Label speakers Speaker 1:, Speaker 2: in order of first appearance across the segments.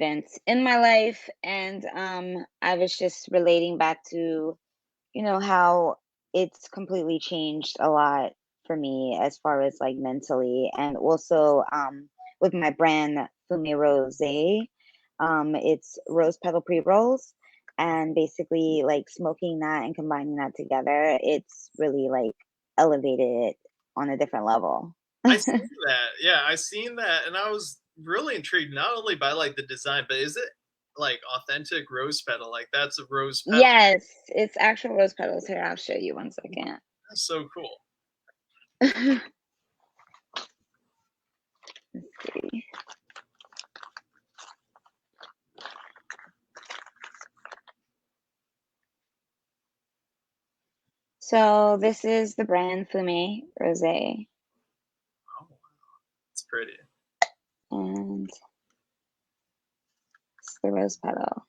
Speaker 1: events in my life, and I was just relating back to, how it's completely changed a lot for me as far as like mentally, and also with my brand Fumée Rose. It's rose petal pre-rolls, and basically like smoking that and combining that together, it's really like elevated it on a different level.
Speaker 2: I seen that. Yeah, I seen that, and I was really intrigued not only by like the design, but is it like authentic rose petal? Like that's a rose petal.
Speaker 1: Yes, it's actual rose petals. Here, I'll show you one second.
Speaker 2: That's so cool.
Speaker 1: Let's see. So this is the brand Fumée Rose,
Speaker 2: Oh, it's pretty.
Speaker 1: and it's the rose petal.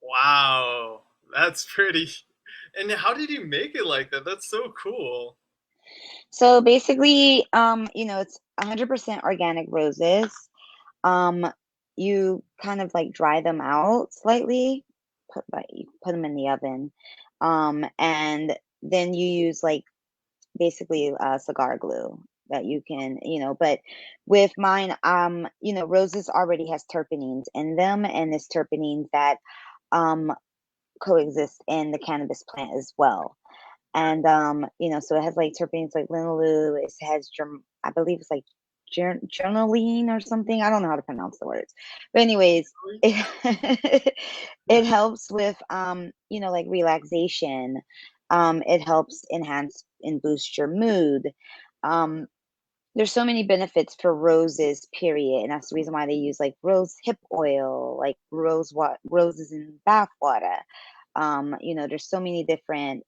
Speaker 2: Wow, that's pretty. And how did you make it like that? That's so cool.
Speaker 1: So basically, it's 100% organic roses. Um, you kind of like dry them out slightly, you put them in the oven, and then you use like basically cigar glue that you can, but with mine, roses already has terpenes in them, and it's terpenes that um coexist in the cannabis plant as well. And so it has like terpenes like linalool. It has I believe it's like journaline or something. I don't know how to pronounce the words, but anyways, it, it helps with like relaxation. It helps enhance and boost your mood. Um, there's so many benefits for roses, period, and that's the reason why they use like rose hip oil, like roses in bath water. There's so many different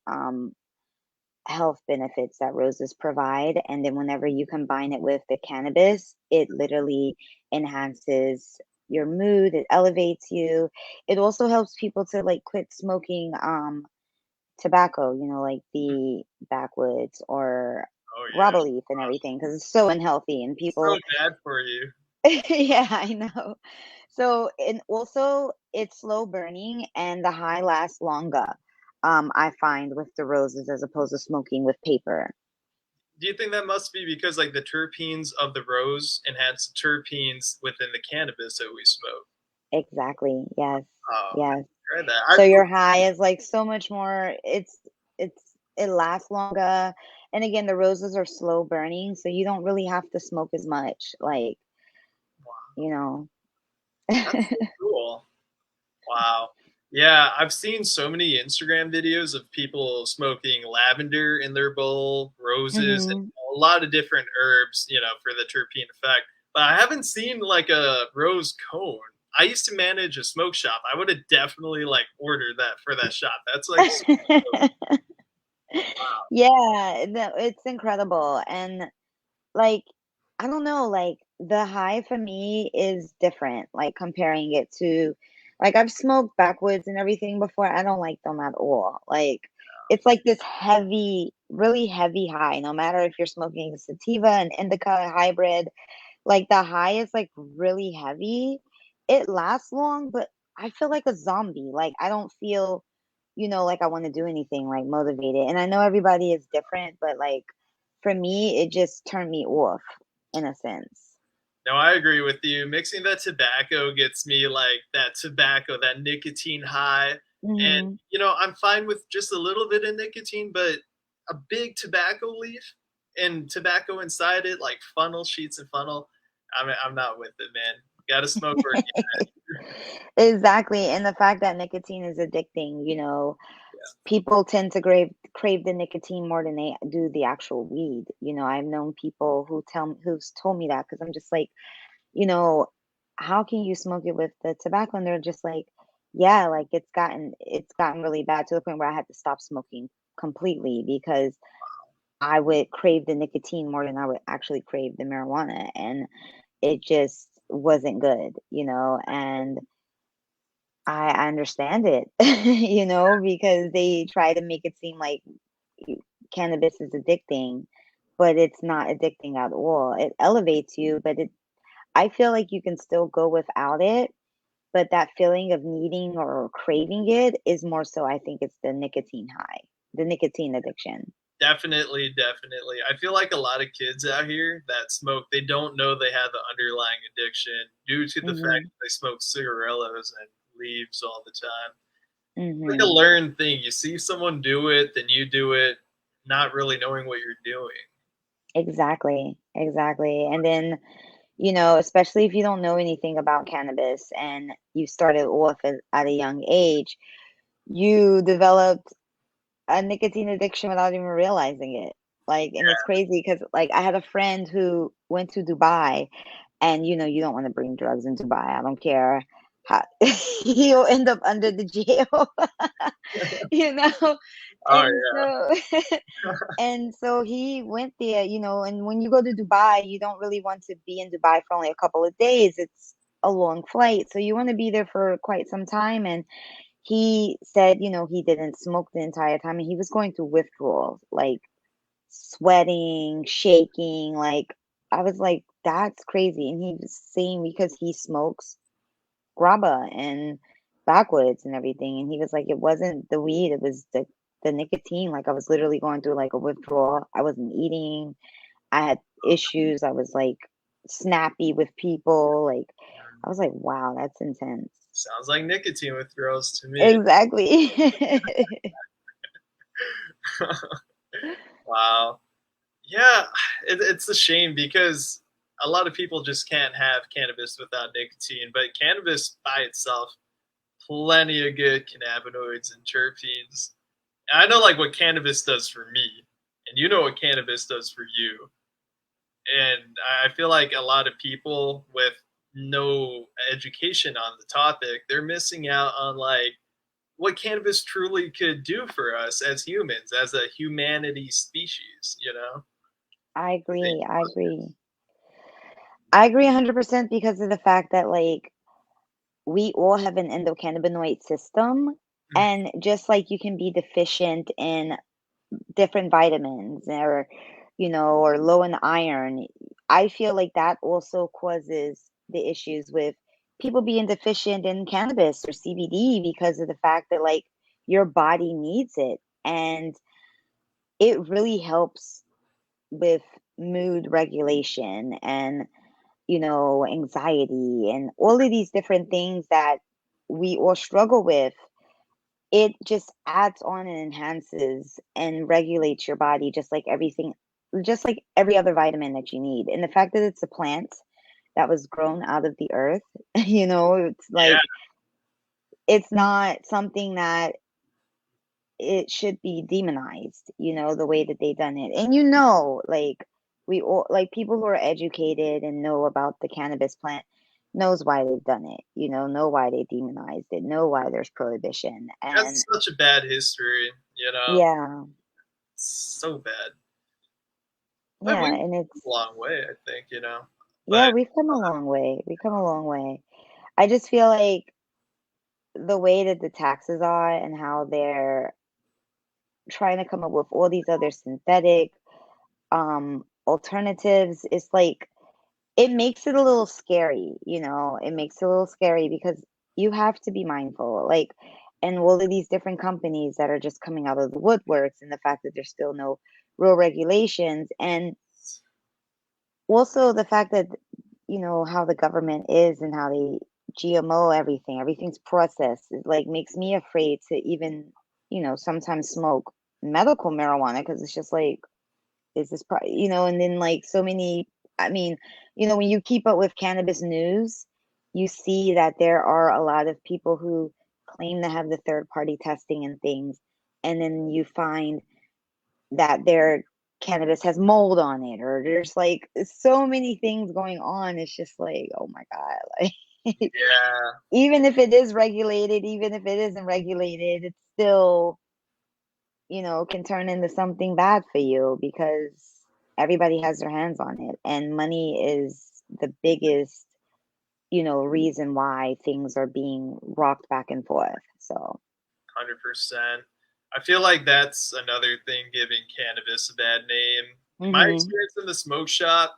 Speaker 1: health benefits that roses provide. And then whenever you combine it with the cannabis, it literally enhances your mood, it elevates you. It also helps people to like quit smoking tobacco, like the backwoods or
Speaker 2: Oh yeah,
Speaker 1: rubber leaf and everything, because it's so unhealthy and
Speaker 2: it's so
Speaker 1: people
Speaker 2: bad for you.
Speaker 1: yeah, I know. So, and also it's slow burning and the high lasts longer. I find with the roses as opposed to smoking with paper.
Speaker 2: Do you think that must be because like the terpenes of the rose enhance the terpenes within the cannabis that we smoke?
Speaker 1: Exactly. Yes.
Speaker 2: Oh, I
Speaker 1: Yes.
Speaker 2: tried that.
Speaker 1: So your high is like so much more, it lasts longer. And again, the roses are slow burning, so you don't really have to smoke as much. Like, you know.
Speaker 2: That's so cool. Wow. Yeah, I've seen so many Instagram videos of people smoking lavender in their bowl, roses, and
Speaker 1: hmm
Speaker 2: a lot of different herbs, for the terpene effect. But I haven't seen like a rose cone. I used to manage a smoke shop. I would have definitely like ordered that for that shop. That's like so
Speaker 1: Yeah, no, it's incredible. And like, I don't know, like the high for me is different, like comparing it to like I've smoked backwoods and everything before. I don't like them at all. Like it's like this heavy, really heavy high, no matter if you're smoking a sativa, an indica hybrid, like the high is like really heavy. It lasts long, but I feel like a zombie. Like I don't feel, like I want to do anything like motivated. And I know everybody is different, but like for me, it just turned me off in a sense.
Speaker 2: No, I agree with you. Mixing that tobacco gets me like that tobacco, that nicotine high. And,
Speaker 1: hmm
Speaker 2: I'm fine with just a little bit of nicotine, but a big tobacco leaf and tobacco inside it, like funnel, sheets and funnel, I'm not with it, man. Got to smoke organic.
Speaker 1: Exactly. And the fact that nicotine is addicting, people tend to crave the nicotine more than they do the actual weed. I've known people who's told me that because I'm just like, you know, how can you smoke it with the tobacco? And they're just like, yeah, like it's gotten really bad to the point where I had to stop smoking completely because I would crave the nicotine more than I would actually crave the marijuana. And it just wasn't good, and I understand it, because they try to make it seem like cannabis is addicting, but it's not addicting at all. It elevates you, but I feel like you can still go without it, but that feeling of needing or craving it is more so, I think it's the nicotine high, the nicotine addiction.
Speaker 2: Definitely, definitely. I feel like a lot of kids out here that smoke, they don't know they have the underlying addiction due to the fact
Speaker 1: Mhm.
Speaker 2: that they smoke cigarillos and leaves all the time. It's like a
Speaker 1: Mhm.
Speaker 2: learned thing. You see someone do it, then you do it, not really knowing what you're doing.
Speaker 1: Exactly. Exactly. And then, especially if you don't know anything about cannabis and you started off at a young age, you developed a nicotine addiction without even realizing it. Like, and it's crazy because, like, I had a friend who went to Dubai, and you don't want to bring drugs in Dubai. I don't care how he'll end up under the jail, you know.
Speaker 2: Oh
Speaker 1: And so, and so he went there, and when you go to Dubai, you don't really want to be in Dubai for only a couple of days. It's a long flight, so you want to be there for quite some time. And he said, he didn't smoke the entire time, and he was going through withdrawals, like sweating, shaking. Like, I was like, that's crazy. And he was saying because he smokes grabba and backwoods and everything. And he was like, it wasn't the weed, it was the nicotine. Like, I was literally going through like a withdrawal. I wasn't eating. I had issues. I was like snappy with people. Like, I was like, wow, that's intense.
Speaker 2: sounds like nicotine withdrawals to me.
Speaker 1: Exactly.
Speaker 2: Wow. Yeah, it's a shame because a lot of people just can't have cannabis without nicotine, but cannabis by itself, plenty of good cannabinoids and terpenes. And I know like what cannabis does for me, and you know what cannabis does for you. And I feel like a lot of people with no education on the topic, they're missing out on like what cannabis truly could do for us as humans, as a humanity species, you know?
Speaker 1: I
Speaker 2: I think
Speaker 1: agree. I agree. I agree 100% because of the fact that, like, we all have an endocannabinoid system. And just like you can be deficient in different vitamins or low in iron, I feel like that also causes the issues with people being deficient in cannabis or CBD because of the fact that, like, your body needs it. And it really helps with mood regulation and anxiety and all of these different things that we all struggle with. It just adds on and enhances and regulates your body just like every other vitamin that you need. And the fact that it's a plant that was grown out of the earth, it's
Speaker 2: yeah,
Speaker 1: like it's not something that it should be demonized, the way that they done it. And like we all like people who are educated and know about the cannabis plant knows why they've done it, know why they demonized it, know why there's prohibition. And
Speaker 2: that's such a bad history, you know?
Speaker 1: yeah,
Speaker 2: It's so bad. But
Speaker 1: yeah,
Speaker 2: we've
Speaker 1: and
Speaker 2: come a
Speaker 1: it's
Speaker 2: long way, I think, you know?
Speaker 1: yeah,
Speaker 2: But
Speaker 1: we've come a long way. We've come a long way. I just feel like the way that the taxes are and how they're trying to come up with all these other synthetic alternatives, it's like it makes it a little scary, it makes it a little scary because you have to be mindful, like, and all of these different companies that are just coming out of the woodworks, and the fact that there's still no real regulations, and also the fact that how the government is and how they GMO everything's processed. It like makes me afraid to even sometimes smoke medical marijuana because it's just like, is this and then like so many, I mean, when you keep up with cannabis news, you see that there are a lot of people who claim to have the third party testing and things, and then you find that their cannabis has mold on it, or there's like so many things going on. It's just like, oh my god, like
Speaker 2: yeah,
Speaker 1: even if it is regulated, even if it isn't regulated, it's still can turn into something bad for you because everybody has their hands on it. And money is the biggest, reason why things are being rocked back and forth. So,
Speaker 2: 100%. I feel like that's another thing giving cannabis a bad name. My
Speaker 1: Mhm.
Speaker 2: experience in the smoke shop,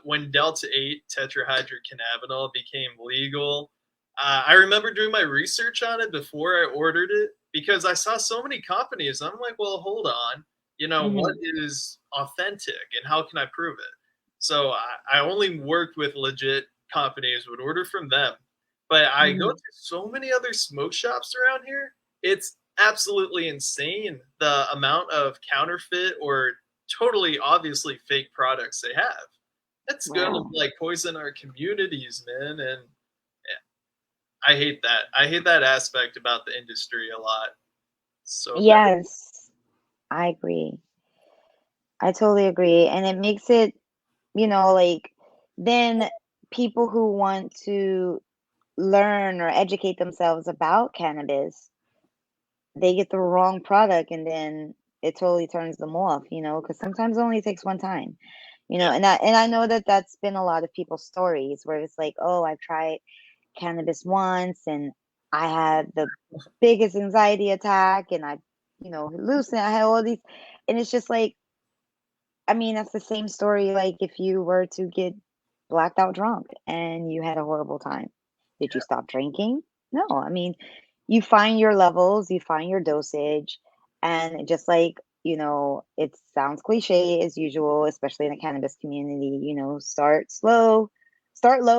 Speaker 2: when Delta 8 tetrahydrocannabinol became legal, I remember doing my research on it before I ordered it because I saw so many companies. I'm like, well, hold on. What
Speaker 1: Mhm.
Speaker 2: is authentic and how can I prove it? So I only worked with legit companies, would order from them. But I go to
Speaker 1: Mhm.
Speaker 2: so many other smoke shops around here. It's absolutely insane the amount of counterfeit or totally obviously fake products they have. That's gonna
Speaker 1: Wow.
Speaker 2: like poison our communities, man. And yeah, I hate that. I hate that aspect about the industry a lot. So bad.
Speaker 1: Yes, I agree. I totally agree. And it makes it, like then people who want to learn or educate themselves about cannabis, they get the wrong product and then it totally turns them off, because sometimes it only takes one time.
Speaker 2: Yeah,
Speaker 1: And I know that that's been a lot of people's stories where it's like, oh, I've tried cannabis once and I had the biggest anxiety attack and I, hallucinated. I had all these, and it's just like, I mean, that's the same story like if you were to get blacked out drunk and you had a horrible time. Did you stop drinking? No. I mean, you find your levels, you find your dosage, and just like, it sounds cliche as usual, especially in the cannabis community, start low,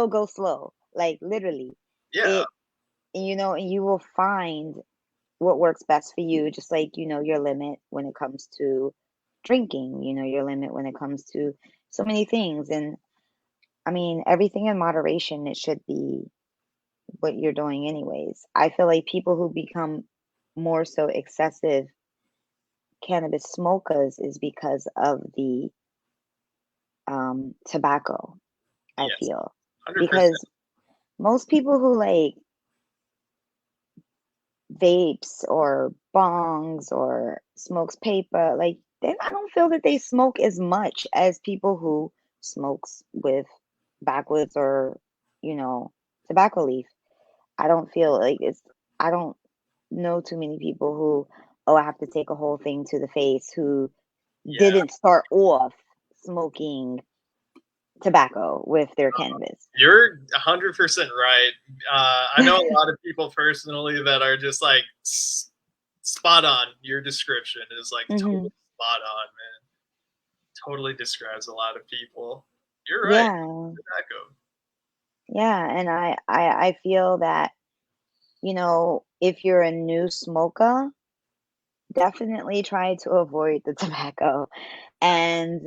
Speaker 1: go slow. Like literally.
Speaker 2: yeah,
Speaker 1: It and you will find what works best for you, just like your limit when it comes to drinking, your limit when it comes to so many things. And I mean, everything in moderation, it should be what you're doing anyways. I feel like people who become more so excessive cannabis smokers is because of the tobacco, I
Speaker 2: yes,
Speaker 1: feel.
Speaker 2: 100%.
Speaker 1: Because most people who like vapes or bongs or smokes paper, like then I don't feel that they smoke as much as people who smokes with backwoods or, you know, tobacco leaf. I don't feel like I don't know too many people who, oh, I have to take a whole thing to the face who
Speaker 2: Yeah,
Speaker 1: didn't start off smoking tobacco with their cannabis.
Speaker 2: you're 100% right. I know a lot of people personally that are just like spot on. Your description is like
Speaker 1: Hmm.
Speaker 2: totally spot on, man. Totally describes a lot of people. You're right.
Speaker 1: Yeah.
Speaker 2: Tobacco.
Speaker 1: Yeah. And I feel that if you're a new smoker, definitely try to avoid the tobacco and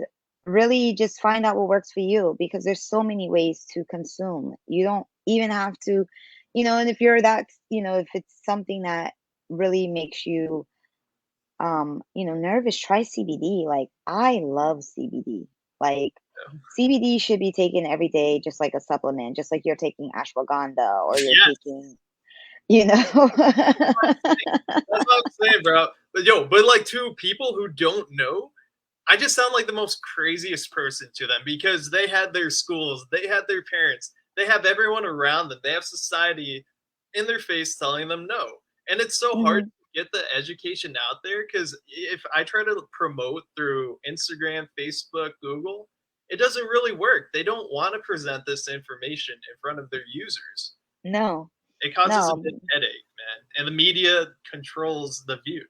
Speaker 1: really just find out what works for you because there's so many ways to consume. You don't even have to, and if you're that, if it's something that really makes you, nervous, try CBD. Like, I love CBD. Like, CBD should be taken every day, just like a supplement, just like you're taking ashwagandha or you're
Speaker 2: Yes,
Speaker 1: taking, you know.
Speaker 2: that's what I'm saying, bro. But yo, but like to people who don't know, I just sound like the most craziest person to them because they had their schools, they had their parents, they have everyone around them, they have society in their face telling them no. And it's so hard
Speaker 1: Mhm.
Speaker 2: to get the education out there because if I try to promote through Instagram, Facebook, Google, it doesn't really work. They don't want to present this information in front of their users.
Speaker 1: No,
Speaker 2: It causes a
Speaker 1: no,
Speaker 2: big headache, man. And the media controls the view.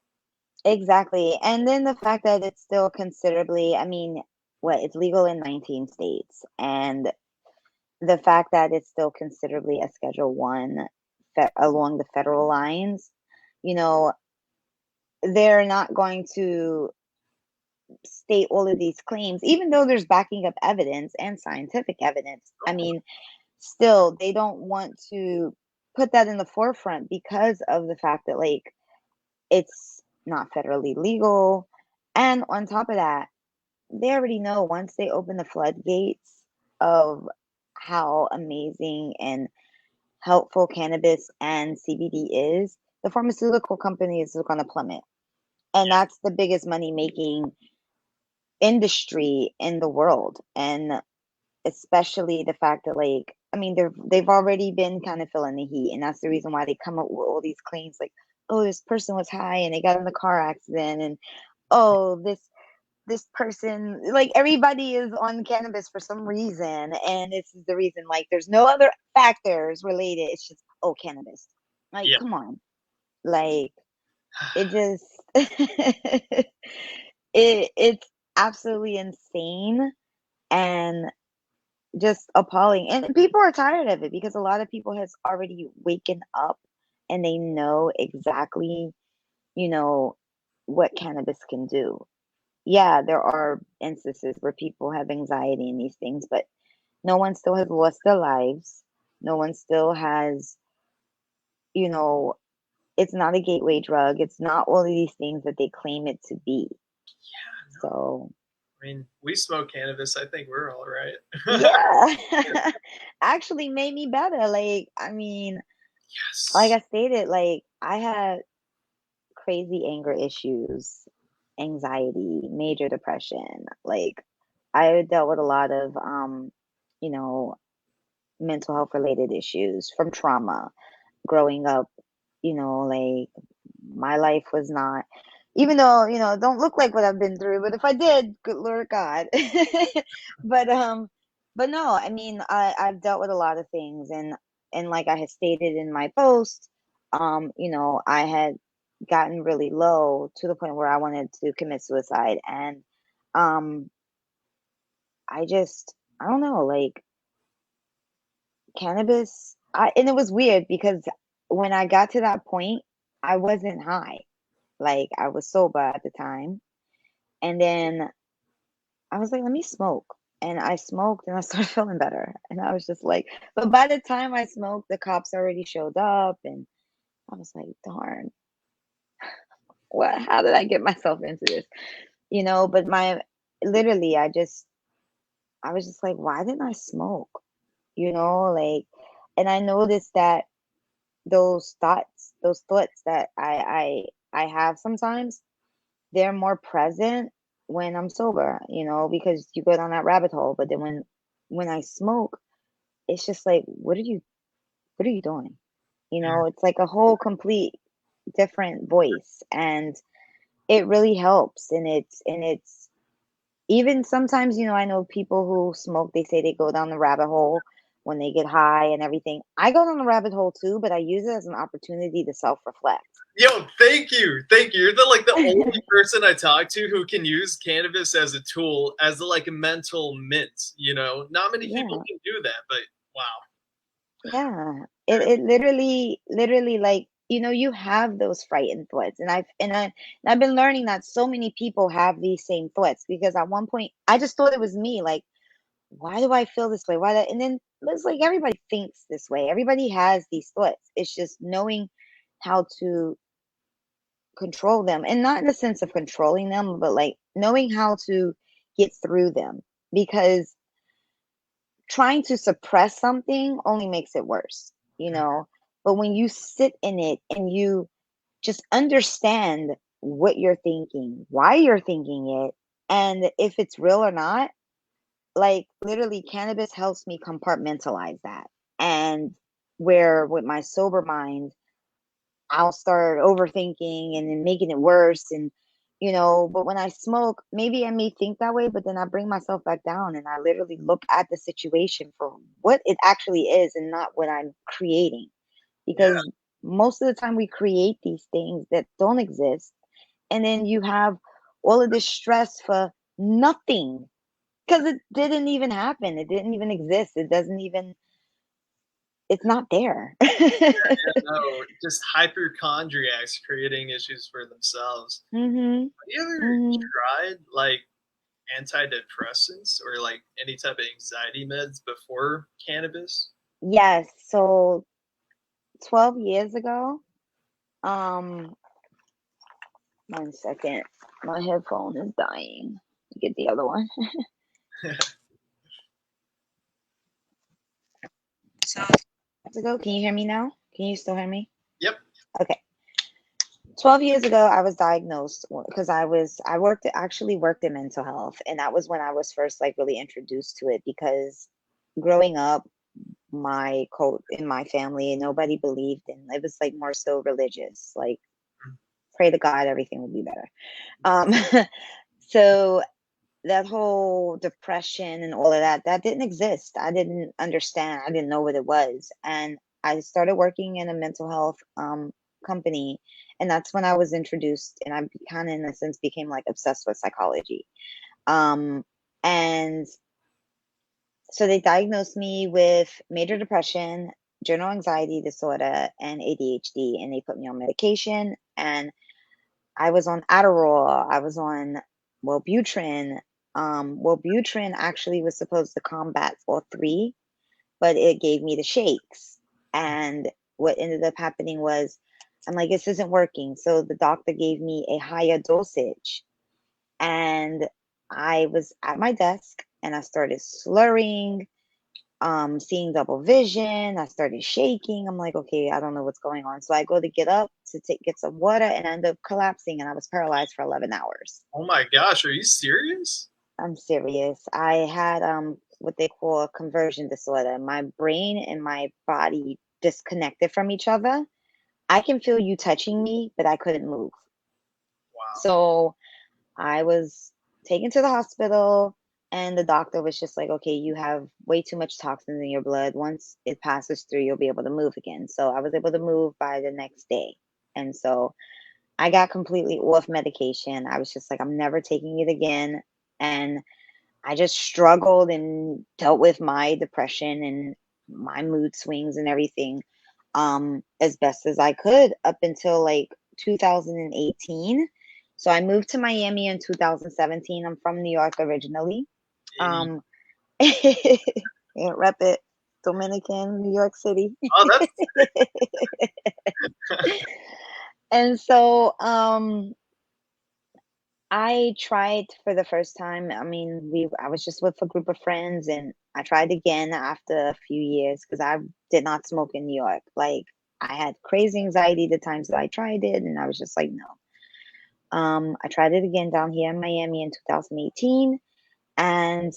Speaker 1: exactly. And then the fact that it's still considerably, I mean, what, it's legal in 19 states. And the fact that it's still considerably a Schedule One along the federal lines, you know, they're not going to state all of these claims, even though there's backing up evidence and scientific evidence. I
Speaker 2: Oh,
Speaker 1: mean, still, they don't want to put that in the forefront because of the fact that, like, it's not federally legal. And on top of that, they already know once they open the floodgates of how amazing and helpful cannabis and CBD is, the pharmaceutical companies are going to plummet. And
Speaker 2: yeah.
Speaker 1: that's the biggest money making industry in the world. And especially the fact that, like, I mean, they've already been kind of feeling the heat, and that's the reason why they come up with all these claims like, oh, this person was high and they got in a car accident, and oh, this this person, like everybody is on cannabis for some reason, and this is the reason. Like, there's no other factors related. It's just, oh, cannabis. Like,
Speaker 2: Yeah.
Speaker 1: come on. Like, it just it's absolutely insane and just appalling. And people are tired of it because a lot of people has already waken up and they know exactly, you know, what cannabis can do. Yeah, there are instances where people have anxiety and these things, but no one still has lost their lives. No one still has, you know, it's not a gateway drug. It's not all of these things that they claim it to be.
Speaker 2: Yeah, no.
Speaker 1: So,
Speaker 2: I mean, we smoke cannabis. I think we're all right.
Speaker 1: yeah, actually made me better. Like, I mean, like
Speaker 2: Yes.
Speaker 1: I stated, like, I had crazy anger issues, anxiety, major depression. Like, I dealt with a lot of, you know, mental health related issues from trauma growing up. Like, my life was not, even though, it don't look like what I've been through, but if I did, good Lord God. but but no, I mean, I've dealt with a lot of things, and like I had stated in my post, I had gotten really low to the point where I wanted to commit suicide. And um I don't know, like, cannabis, and it was weird because when I got to that point, I wasn't high. Like, I was sober at the time. And then I was like, let me smoke. And I smoked and I started feeling better. And I was just like, but by the time I smoked, the cops already showed up. And I was like, darn, how did I get myself into this? But literally, I was just like, why didn't I smoke? Like, and I noticed that those thoughts that I have sometimes, they're more present when I'm sober, because you go down that rabbit hole. But then when I smoke, it's just like, what are you doing? It's like a whole complete different voice, and it really helps. And it's even sometimes, I know people who smoke, they say they go down the rabbit hole when they get high and everything. I go down the rabbit hole too, but I use it as an opportunity to self-reflect.
Speaker 2: Yo, thank you, thank you. You're the only person I talk to who can use cannabis as a tool, as a mental mint. Not many people
Speaker 1: Yeah.
Speaker 2: can do that, but wow.
Speaker 1: Yeah, it literally, like, you have those frightened thoughts, and I've been learning that so many people have these same thoughts, because at one point I just thought it was me. Like, why do I feel this way? And then it's like everybody thinks this way. Everybody has these thoughts. It's just knowing how to control them, and not in the sense of controlling them, but like knowing how to get through them, because trying to suppress something only makes it worse. But when you sit in it and you just understand what you're thinking, why you're thinking it, and if it's real or not, like, literally, cannabis helps me compartmentalize that. And where with my sober mind, I'll start overthinking and then making it worse. And, but when I smoke, maybe I may think that way, but then I bring myself back down and I literally look at the situation for what it actually is and not what I'm creating.
Speaker 2: Yeah,
Speaker 1: Because most of the time we create these things that don't exist. And then you have all of this stress for nothing, because it didn't even happen. It didn't even exist. It's not there.
Speaker 2: no, just hypochondriacs creating issues for themselves.
Speaker 1: Mhm.
Speaker 2: Have you ever
Speaker 1: Mhm.
Speaker 2: tried antidepressants or any type of anxiety meds before cannabis?
Speaker 1: Yes. So 12 years ago, um, 1 second. My headphone is dying. Get the other one. So years ago, can you hear me now? Can you still hear me?
Speaker 2: Yep.
Speaker 1: Okay. 12 years ago, I was diagnosed because I actually worked in mental health. And that was when I was first, like, really introduced to it, because growing up, in my family, nobody believed in it. Was like more so religious, like, pray to God, everything will be better. Um, so that whole depression and all of that, that didn't exist. I didn't understand. I didn't know what it was. And I started working in a mental health company. And that's when I was introduced, and I kind of, in a sense, became like obsessed with psychology. Um, and so they diagnosed me with major depression, general anxiety disorder, and ADHD, and they put me on medication. And I was on Adderall. I was on Wellbutrin. Wellbutrin actually was supposed to combat all three, but it gave me the shakes. And what ended up happening was, I'm like, this isn't working. So the doctor gave me a higher dosage, and I was at my desk and I started slurring, seeing double vision. I started shaking. I'm like, okay, I don't know what's going on. So I go to get up to get some water, and I end up collapsing, and I was paralyzed for 11 hours.
Speaker 2: Oh my gosh, are you serious?
Speaker 1: I'm serious. I had what they call a conversion disorder. My brain and my body disconnected from each other. I can feel you touching me, but I couldn't move.
Speaker 2: Wow.
Speaker 1: So I was taken to the hospital, and the doctor was just like, okay, you have way too much toxins in your blood. Once it passes through, you'll be able to move again. So I was able to move by the next day. And so I got completely off medication. I was just like, I'm never taking it again. And I just struggled and dealt with my depression and my mood swings and everything as best as I could up until like 2018. So I moved to Miami in 2017. I'm from New York originally.
Speaker 2: Any-
Speaker 1: Um yeah, rep it. Dominican, New York City.
Speaker 2: Oh, that's
Speaker 1: And so I tried for the first time. I mean, I was just with a group of friends, and I tried again after a few years because I did not smoke in New York. Like, I had crazy anxiety the times that I tried it, and I was just like, no. I tried it again down here in Miami in 2018, and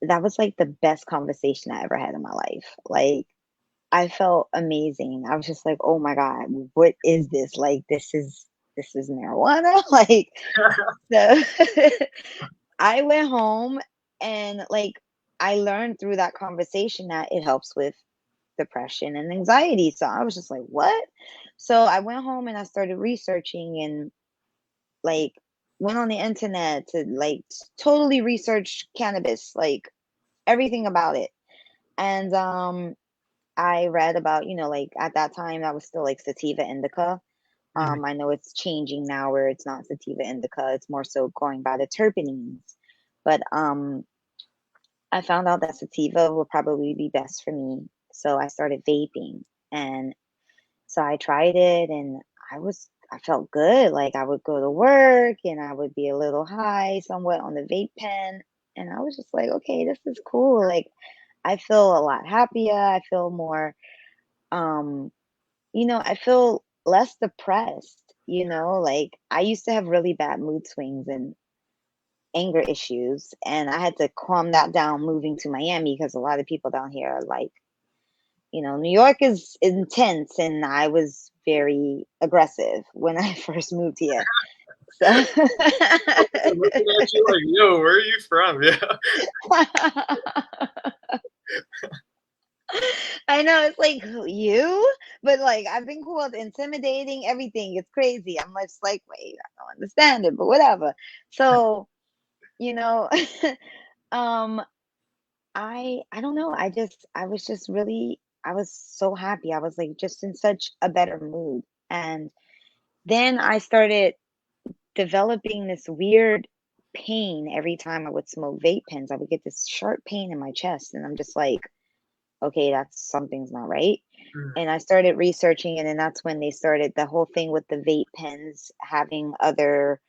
Speaker 1: that was like the best conversation I ever had in my life. Like, I felt amazing. I was just like, oh my God, what is this? Like, this is marijuana. Like, so I went home, and like, I learned through that conversation that it helps with depression and anxiety. So I was just like, what? So I went home and I started researching, and like, went on the internet to like totally research cannabis, like everything about it. And I read about, like, at that time that was still like sativa indica.
Speaker 2: Mhm.
Speaker 1: I know it's changing now where it's not sativa indica, it's more so going by the terpenes. But I found out that sativa would probably be best for me. So I started vaping. And so I tried it, and I felt good. Like, I would go to work and I would be a little high somewhat on the vape pen. And I was just like, okay, this is cool. Like, I feel a lot happier. I feel more, um, I feel less depressed, like I used to have really bad mood swings and anger issues, and I had to calm that down moving to Miami because a lot of people down here are like, New York is intense, and I was very aggressive when I first moved here. So
Speaker 2: They're looking at you like, yo, where are you from? Yeah.
Speaker 1: I know it's like, "Who, you?" But like, I've been called intimidating, everything. It's crazy. I'm just like, wait, I don't understand it, but whatever. So, you know, um, I don't know. I was just really, I was so happy. I was like just in such a better mood. And then I started developing this weird pain every time I would smoke vape pens. I would get this sharp pain in my chest, and I'm just like, okay, that's something's not right.
Speaker 2: Mhm.
Speaker 1: And I started researching it, and that's when they started the whole thing with the vape pens having other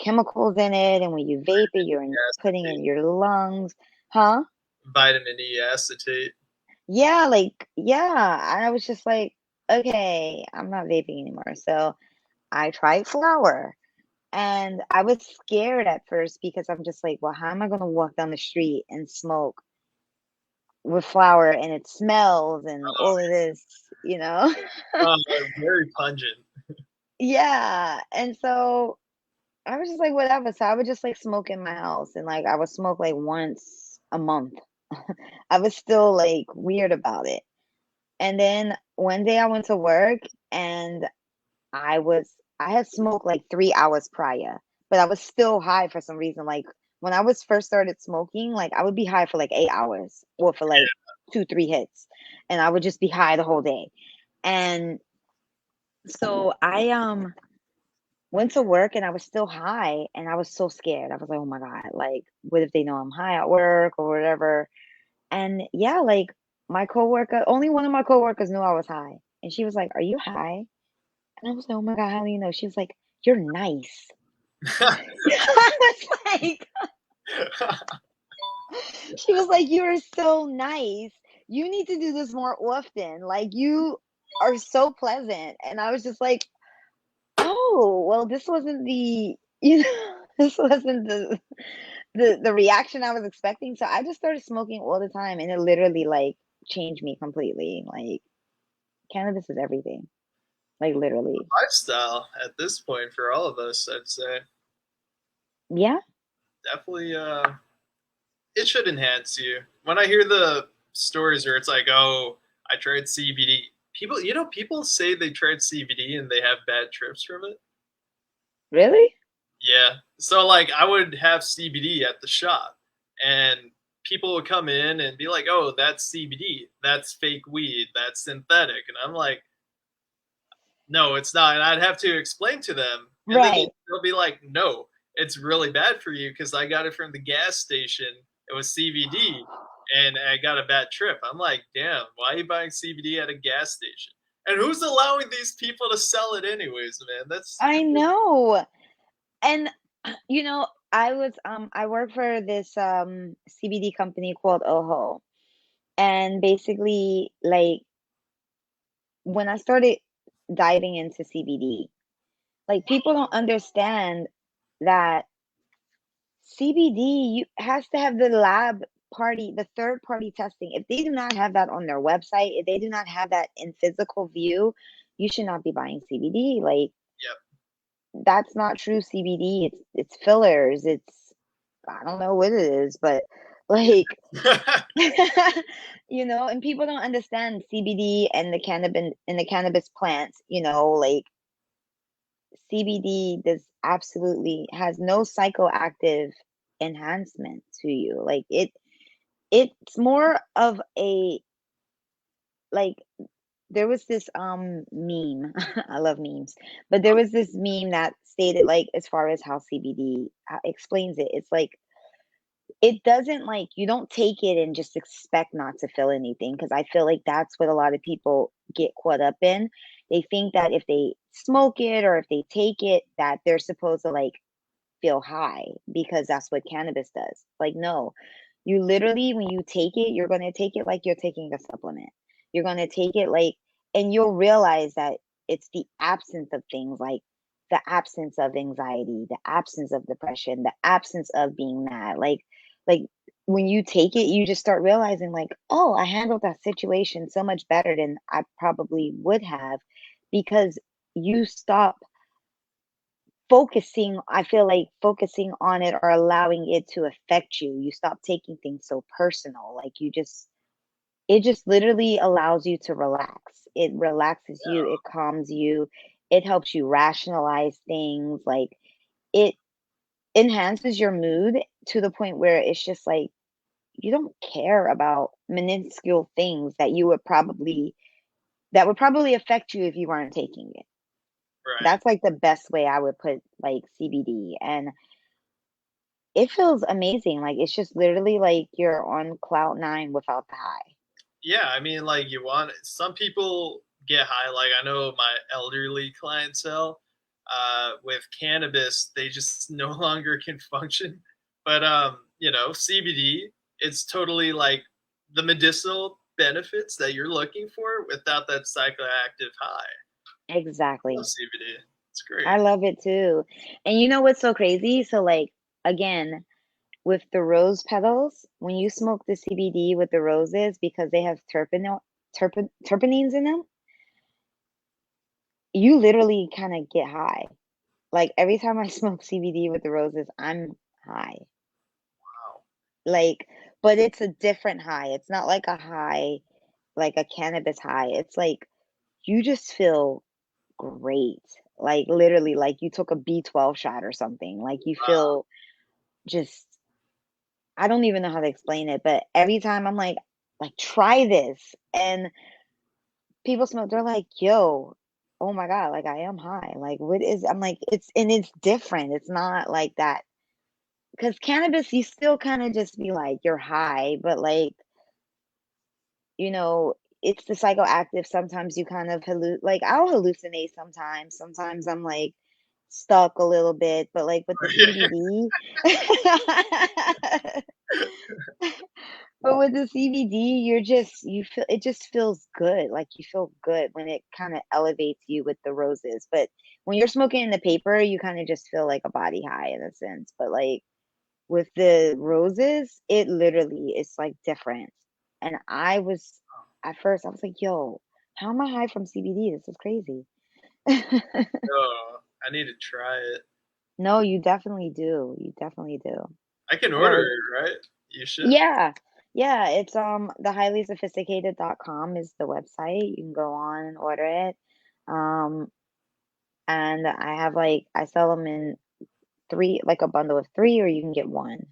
Speaker 1: chemicals in it, and when you vape it, you're putting
Speaker 2: Acetate,
Speaker 1: in your lungs, huh?
Speaker 2: vitamin E acetate.
Speaker 1: Yeah, like, yeah. I was just like, okay, I'm not vaping anymore. So I tried flower, and I was scared at first because I'm just like, well, how am I going to walk down the street and smoke with flower, and it smells and all of this, you know?
Speaker 2: Oh, very pungent.
Speaker 1: Yeah. And so I was just like, whatever. So I would just like smoke in my house and like I would smoke like once a month. I was still like weird about it. And then one day I went to work and I had smoked like 3 hours prior, but I was still high for some reason. Like when I was first started smoking, like I would be high for like 8 hours or for like two, three hits. And I would just be high the whole day. And so I went to work and I was still high and I was so scared. I was like, oh my God, like what if they know I'm high at work or whatever? And yeah, like my coworker, only one of my coworkers knew I was high. And she was like, are you high? And I was like, oh my God, how do you know? She was like, you're nice. I was like, she was like, you're so nice. You need to do this more often. Like you are so pleasant. And I was just like, oh, well, this wasn't the, this wasn't the reaction I was expecting. So I just started smoking all the time and it literally like changed me completely. Like cannabis is everything. Like literally.
Speaker 2: Lifestyle at this point for all of us, I'd say.
Speaker 1: Yeah.
Speaker 2: Definitely, it should enhance you. When I hear the stories where it's like, oh, I tried CBD, people say they tried CBD and they have bad trips from it.
Speaker 1: Really?
Speaker 2: Yeah. So like I would have CBD at the shop and people would come in and be like, "Oh, that's CBD. That's fake weed. That's synthetic." And I'm like, "No, it's not." And I'd have to explain to them. And then
Speaker 1: Right.
Speaker 2: they'll be like, "No, it's really bad for you because I got it from the gas station. It was CBD and I got a bad trip." I'm like, "Damn, why are you buying CBD at a gas station?" And who's allowing these people to sell it anyways, man? That's
Speaker 1: I know. And I work for this CBD company called Oho. And basically like when I started diving into CBD, like people don't understand that CBD has to have the third party testing. If they do not have that on their website, if they do not have that in physical view, you should not be buying CBD. Like
Speaker 2: yep.
Speaker 1: that's not true CBD. It's fillers. It's I don't know what it is, but like and people don't understand CBD and the cannabis plants, like CBD does absolutely has no psychoactive enhancement to you. Like it's more of a like there was this meme. I love memes. But there was this meme that stated like as far as how CBD explains it. It's like it doesn't like you don't take it and just expect not to feel anything because I feel like that's what a lot of people get caught up in. They think that if they smoke it or if they take it that they're supposed to like feel high because that's what cannabis does. Like, no, you literally, when you take it, you're going to take it like you're taking a supplement. You're going to take it like, and you'll realize that it's the absence of things like the absence of anxiety, the absence of depression, the absence of being mad. Like when you take it, you just start realizing, like, oh, I handled that situation so much better than I probably would have because you stop I feel like focusing on it or allowing it to affect you. You stop taking things so personal. Like it just literally allows you to relax. It relaxes you, it calms you, it helps you rationalize things. Like it enhances your mood to the point where it's just like you don't care about minuscule things that would probably affect you if you weren't taking it.
Speaker 2: Right.
Speaker 1: That's like the best way I would put like CBD. And it feels amazing. Like it's just literally like you're on cloud nine without the high.
Speaker 2: Yeah, I mean, like some people get high. Like I know my elderly clientele with cannabis, they just no longer can function. But CBD, it's totally like the medicinal benefits that you're looking for without that psychoactive high. I love
Speaker 1: Exactly.
Speaker 2: CBD. It's great.
Speaker 1: I love it too. And you know what's so crazy? So like again, with the rose petals, when you smoke the CBD with the roses because they have terpenes in them, you literally kind of get high. Like every time I smoke CBD with the roses, I'm high.
Speaker 2: Wow.
Speaker 1: Like, but it's a different high. It's not like a high, like a cannabis high. It's like you just feel great. Like literally, like you took a B12 shot or something. Like you
Speaker 2: Wow.
Speaker 1: feel just, I don't even know how to explain it, but every time I'm like try this. And people smoke, they're like, yo, oh my God, like I am high. Like what is, I'm like, it's different. It's not like that. Because cannabis, you still kind of just be like, you're high, but like, you know, it's the psychoactive. Sometimes you kind of like I'll hallucinate sometimes. Sometimes I'm like stuck a little bit, but like with the CBD, but with the CBD, you're just you feel it just feels good. Like you feel good when it kind of elevates you with the roses. But when you're smoking in the paper, you kind of just feel like a body high in a sense. But like with the roses, it literally is like different. And I was at first I was like, "Yo, how am I high from CBD? This is crazy."
Speaker 2: Oh, I need to try it.
Speaker 1: No, you definitely do. You definitely do.
Speaker 2: I can
Speaker 1: I got
Speaker 2: order
Speaker 1: like
Speaker 2: it, right? You should.
Speaker 1: yeah. Yeah, it's the highly sophisticated.com is the website. You can go on and order it. Um and I have like I sell them in three, like a bundle of 3, or you can get one.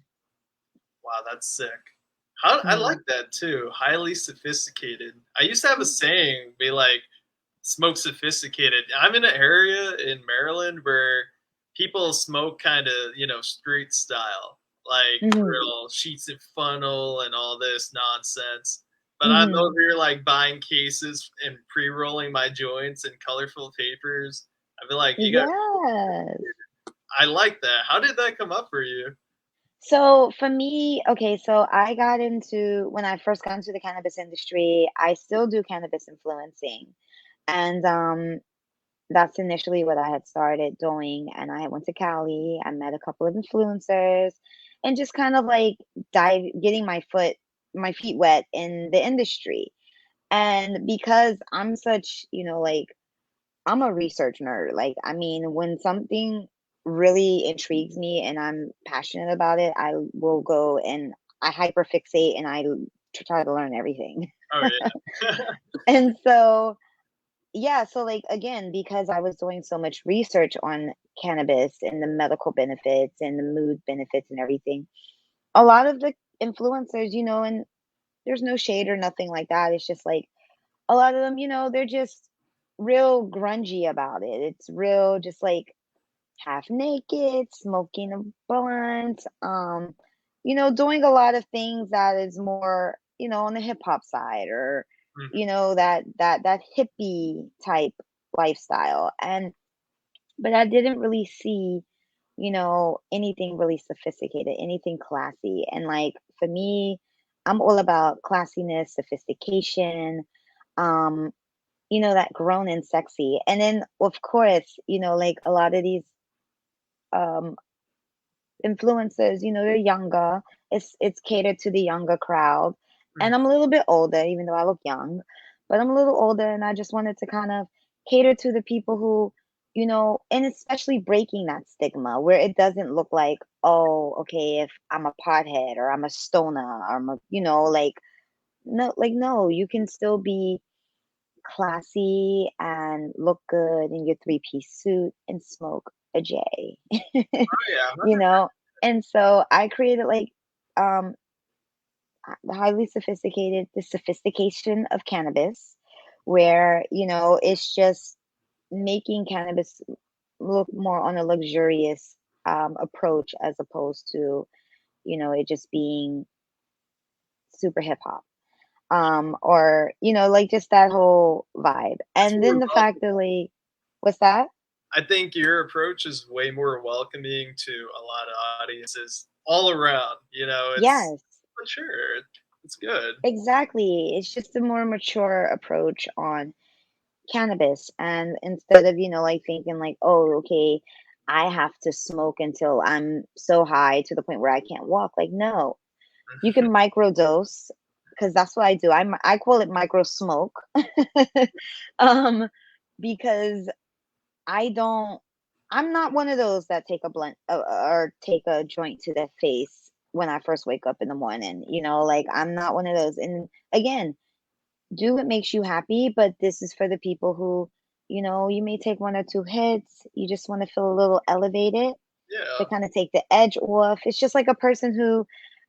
Speaker 2: Wow, that's sick. How I
Speaker 1: Yeah.
Speaker 2: like that too. Highly sophisticated. I used to have a saying, be like, smoke sophisticated. I'm in an area in Maryland where people smoke kind of, street style, like
Speaker 1: Mhm.
Speaker 2: real sheets and funnel and all this nonsense. But I'm
Speaker 1: Mhm.
Speaker 2: over here like buying cases and pre-rolling my joints in colorful papers. I feel like you got.
Speaker 1: Yes.
Speaker 2: I like that. How did that come up for you?
Speaker 1: So for me, okay, so I got into when I first got into the cannabis industry, I still do cannabis influencing. And that's initially what I had started doing. And I went to Cali, I met a couple of influencers and just kind of like getting my feet wet in the industry. And because I'm such, like I'm a research nerd. Like, I mean, when something really intrigues me and I'm passionate about it, I will go and I hyperfixate and try to learn everything.
Speaker 2: Oh yeah.
Speaker 1: And so, yeah, so like again, because I was doing so much research on cannabis and the medical benefits and the mood benefits and everything, a lot of the influencers, and there's no shade or nothing like that. It's just like a lot of them, they're just real grungy about it. It's real, just like half naked, smoking a blunt, doing a lot of things that is more, on the hip hop side or,
Speaker 2: Mhm.
Speaker 1: that hippie type lifestyle. But I didn't really see, anything really sophisticated, anything classy. And like for me, I'm all about classiness, sophistication, um, that grown and sexy. And then of course, like a lot of these um influencers, they're younger. It's catered to the younger crowd. And
Speaker 2: Mhm.
Speaker 1: I'm a little bit older, even though I look young, but I'm a little older and I just wanted to kind of cater to the people who, and especially breaking that stigma where it doesn't look like, oh, okay, if I'm a pothead or I'm a stoner or I'm a, like no, like no, you can still be classy and look good in your three-piece suit and smoke a J.
Speaker 2: Oh yeah.
Speaker 1: you know? And so I created like um the the sophistication of cannabis, where, it's just making cannabis look more on a luxurious approach as opposed to, it just being super hip hop. Or, like just that whole vibe.
Speaker 2: It's
Speaker 1: And
Speaker 2: more
Speaker 1: then the fact
Speaker 2: welcoming.
Speaker 1: that like what's that?
Speaker 2: I think your approach is way more welcoming to a lot of audiences all around. It's
Speaker 1: Yes,
Speaker 2: for sure. It's good.
Speaker 1: exactly. It's just a more mature approach on cannabis. And instead of, like thinking like, oh, okay, I have to smoke until I'm so high to the point where I can't walk. Like, no, you can microdose because that's what I do. I call it micro smoke. um, because I don't. I'm not one of those that take a blunt or take a joint to the face when I first wake up in the morning. Like I'm not one of those. And again, do what makes you happy, but this is for the people who, you may take one or two hits. You just want to feel a little elevated to
Speaker 2: Yeah.
Speaker 1: kind of take the edge off. It's just like a person who,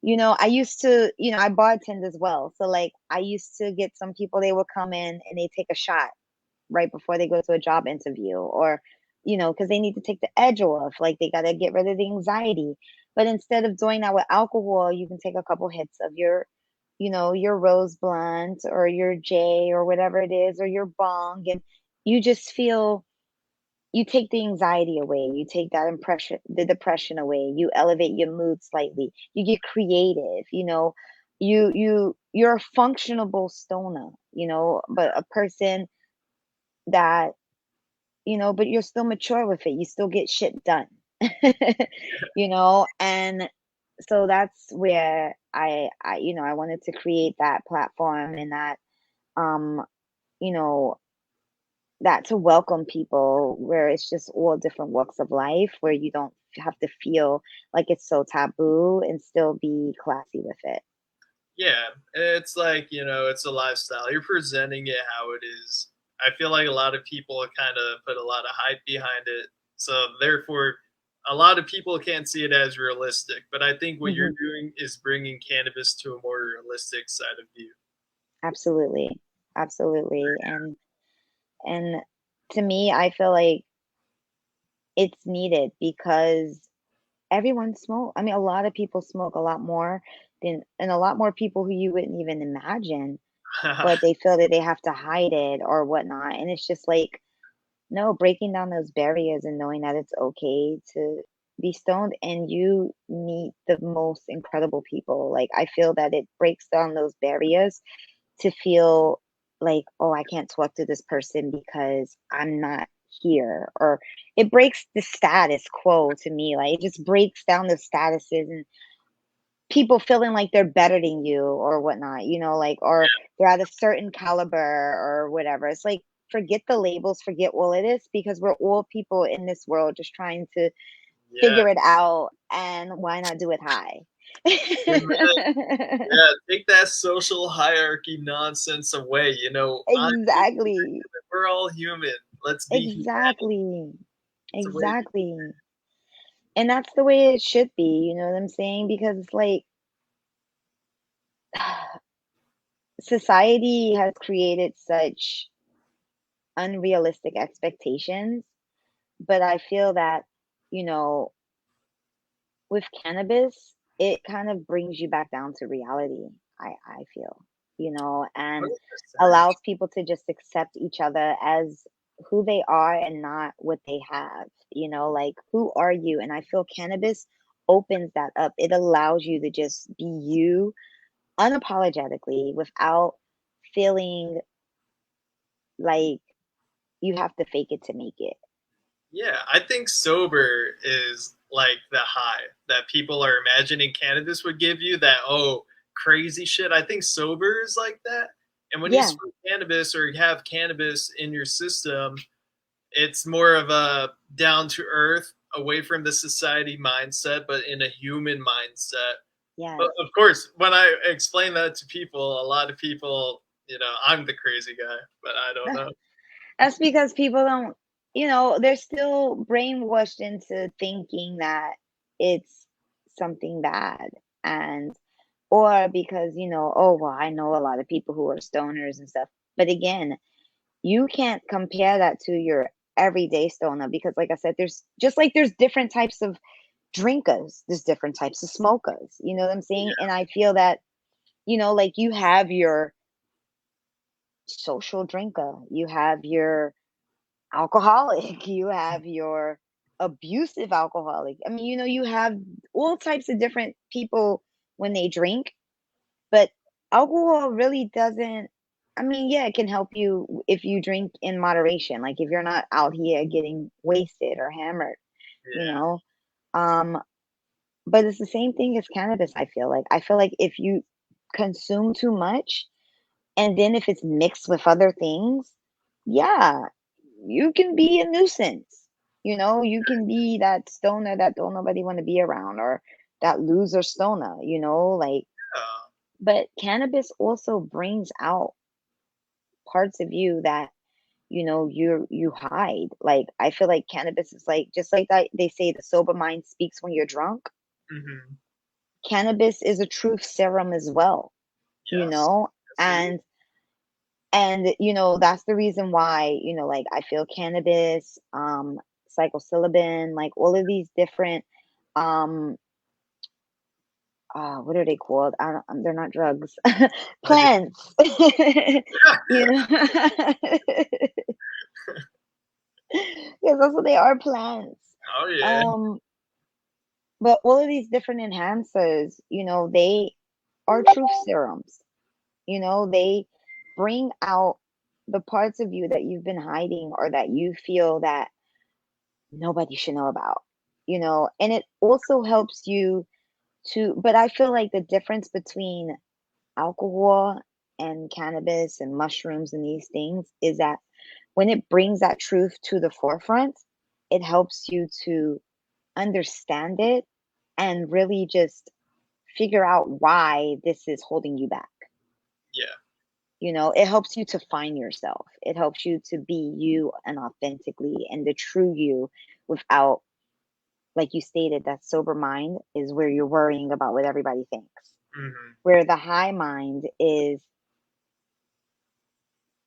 Speaker 1: I used to, I bartend as well. So like I used to get some people, they would come in and they take a shot right before they go to a job interview, or because they need to take the edge off, like they got to get rid of the anxiety. But instead of doing that with alcohol, you can take a couple hits of your rose blunt or your j or whatever it is, or your bong, and you just feel, you take the anxiety away, you take that impression, the depression away, you elevate your mood slightly, you get creative, you're a functionable stoner, but a person that, but you're still mature with it. You still get shit done. And so that's where I wanted to create that platform, and that, um, you know, that to welcome people where it's just all different walks of life, where you don't have to feel like it's so taboo and still be classy with it.
Speaker 2: Yeah, it's like, it's a lifestyle. You're presenting it how it is. I feel like a lot of people kind of put a lot of hype behind it. So therefore, a lot of people can't see it as realistic. But I think what you're
Speaker 1: Hmm.
Speaker 2: doing is bringing cannabis to a more realistic side of view.
Speaker 1: Absolutely. Absolutely. And to me, I feel like it's needed because everyone smoke. I mean, a lot of people smoke a lot more and a lot more people who you wouldn't even imagine, but they feel that they have to hide it or whatnot. And it's just like, no, breaking down those barriers and knowing that it's okay to be stoned, and you meet the most incredible people. Like, I feel that it breaks down those barriers to feel like, oh, I can't talk to this person because I'm not here. Or it breaks the status quo to me. Like, it just breaks down the statuses and people feeling like they're better than you or whatnot, like, or they're at a certain caliber or whatever. It's like, forget the labels, forget all of this, because we're all people in this world just trying to
Speaker 2: Yeah.
Speaker 1: figure it out. And why not do it high?
Speaker 2: Amen. Yeah, take that social hierarchy nonsense away.
Speaker 1: Exactly.
Speaker 2: We're all human. Let's be human.
Speaker 1: Exactly.
Speaker 2: It's a way to be.
Speaker 1: Exactly. And that's the way it should be, you know what I'm saying? Because it's like society has created such unrealistic expectations, but I feel that, you know, with cannabis, it kind of brings you back down to reality, I feel, and
Speaker 2: 100%.
Speaker 1: allows people to just accept each other as who they are and not what they have, like, who are you? And I feel cannabis opens that up. It allows you to just be you unapologetically without feeling like you have to fake it to make it.
Speaker 2: Yeah, I think sober is like the high that people are imagining cannabis would give you. That, oh, crazy shit. I think sober is like that. And when you
Speaker 1: Yeah,
Speaker 2: smoke cannabis or you have cannabis in your system, it's more of a down to earth, away from the society mindset, but in a human mindset.
Speaker 1: yes.
Speaker 2: But of course, when I explain that to people, a lot of people, I'm the crazy guy, but I don't know.
Speaker 1: That's because people don't, they're still brainwashed into thinking that it's something bad. And, or because, oh, well, I know a lot of people who are stoners and stuff. But again, you can't compare that to your everyday stoner because, like I said, there's just like there's different types of drinkers, there's different types of smokers. You know what I'm saying? And I feel that, like you have your social drinker, you have your alcoholic, you have your abusive alcoholic. I mean, you have all types of different people when they drink, but alcohol really doesn't. I mean, yeah, it can help you if you drink in moderation, like if you're not out here getting wasted or hammered, you
Speaker 2: Yeah.
Speaker 1: know. Um, but it's the same thing as cannabis, I feel like. I feel like if you consume too much and then if it's mixed with other things, yeah, you can be a nuisance. You know, you can be that stoner that don't nobody want to be around, or that loser stoner, you know, like,
Speaker 2: Yeah.
Speaker 1: but cannabis also brings out parts of you that, you hide. Like, I feel like cannabis is like, just like that they say the sober mind speaks when you're drunk.
Speaker 2: Hmm.
Speaker 1: Cannabis is a truth serum as well, you
Speaker 2: Yes.
Speaker 1: know?
Speaker 2: Yes, it is.
Speaker 1: And that's the reason why, like, I feel cannabis, psilocybin, like all of these different, um what are they called? I don't, they're not drugs.
Speaker 2: Like,
Speaker 1: Plants. you know. Yes, that's what they are, plants.
Speaker 2: oh yeah.
Speaker 1: Um, but all of these different enhancers, they are truth serums. They bring out the parts of you that you've been hiding, or that you feel that nobody should know about. And it also helps you but I feel like the difference between alcohol and cannabis and mushrooms and these things is that when it brings that truth to the forefront, it helps you to understand it and really just figure out why this is holding you back.
Speaker 2: Yeah.
Speaker 1: It helps you to find yourself. It helps you to be you and authentically and the true you without, like you stated, that sober mind is where you're worrying about what everybody thinks.
Speaker 2: Hmm.
Speaker 1: Where the high mind is,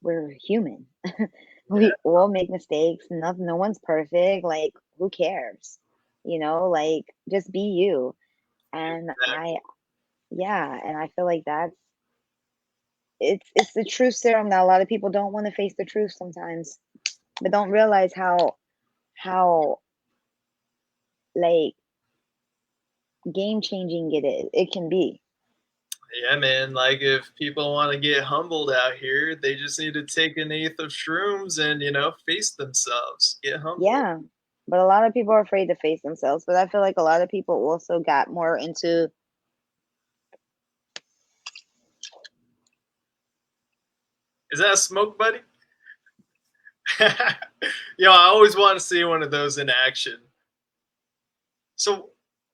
Speaker 1: we're human.
Speaker 2: Yeah.
Speaker 1: We all make mistakes. No one's perfect. Like, who cares? Like, just be you. And
Speaker 2: Exactly.
Speaker 1: yeah, and I feel like it's the truth serum that a lot of people don't want to face the truth sometimes, but don't realize how like game changing it can be.
Speaker 2: Yeah, man. Like if people want to get humbled out here, they just need to take an eighth of shrooms and face themselves. Get humbled.
Speaker 1: Yeah. But a lot of people are afraid to face themselves. But I feel like a lot of people also got more into.
Speaker 2: Is that a smoke buddy? Yo, I always want to see one of those in action. So,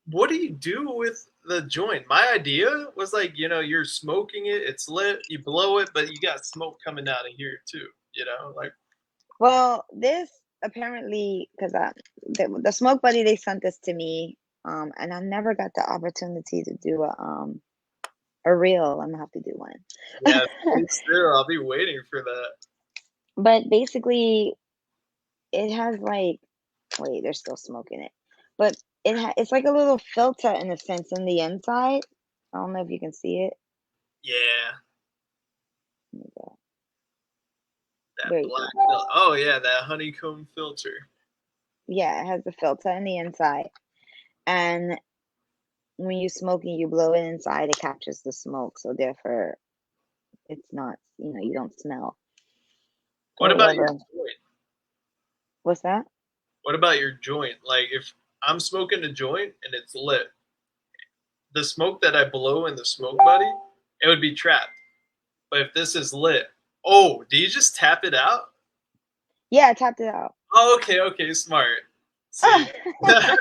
Speaker 2: what do you do with the joint? My idea was like, you're smoking it, it's lit, you blow it, but you got smoke coming out of here too. Like,
Speaker 1: Well, this apparently, because the smoke buddy, they sent this to me, and I never got the opportunity to do a reel. I'm gonna have to do
Speaker 2: yeah,
Speaker 1: one.
Speaker 2: please do. I'll be waiting for that.
Speaker 1: But basically, it has like, wait, there's still smoke in it, but it's like a little filter in a sense in the inside. I don't know if you can see it.
Speaker 2: Yeah,
Speaker 1: Let me go.
Speaker 2: that
Speaker 1: There you
Speaker 2: black.
Speaker 1: go.
Speaker 2: Oh yeah, that honeycomb filter.
Speaker 1: Yeah, it has the filter in the inside, and when you smoke and you blow it inside, it captures the smoke, so therefore it's not, you don't smell.
Speaker 2: What about your
Speaker 1: However,
Speaker 2: joint?
Speaker 1: what's that?
Speaker 2: What about your joint? Like, if I'm smoking a joint and it's lit, the smoke that I blow in the smoke buddy, it would be trapped. But if this is lit, oh, do you just tap it out?
Speaker 1: Yeah, I tapped it out.
Speaker 2: Oh, okay, okay, smart. See,
Speaker 1: Oh,
Speaker 2: yeah,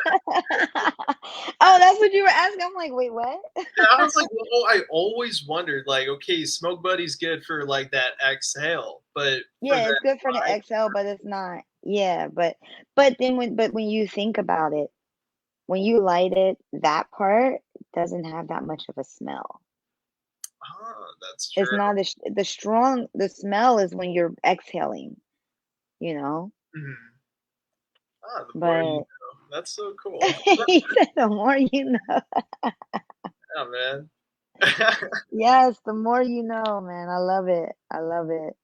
Speaker 1: oh, that's what you were asking. I'm like, wait, what?
Speaker 2: I was like, well, I always wondered, like, okay, smoke buddy's good for like that exhale, but for
Speaker 1: Yeah,
Speaker 2: that
Speaker 1: it's good for the
Speaker 2: high,
Speaker 1: XL, but it's not. Yeah, but when you think about it, when you light it, that part doesn't have that much of a smell.
Speaker 2: that's
Speaker 1: It's
Speaker 2: true.
Speaker 1: not the smell is when you're exhaling, you know.
Speaker 2: Mhm. The more you
Speaker 1: But
Speaker 2: know. That's so cool.
Speaker 1: he said, the more you know.
Speaker 2: Yeah, man.
Speaker 1: Yes, the more you know, man. I love it. I love it.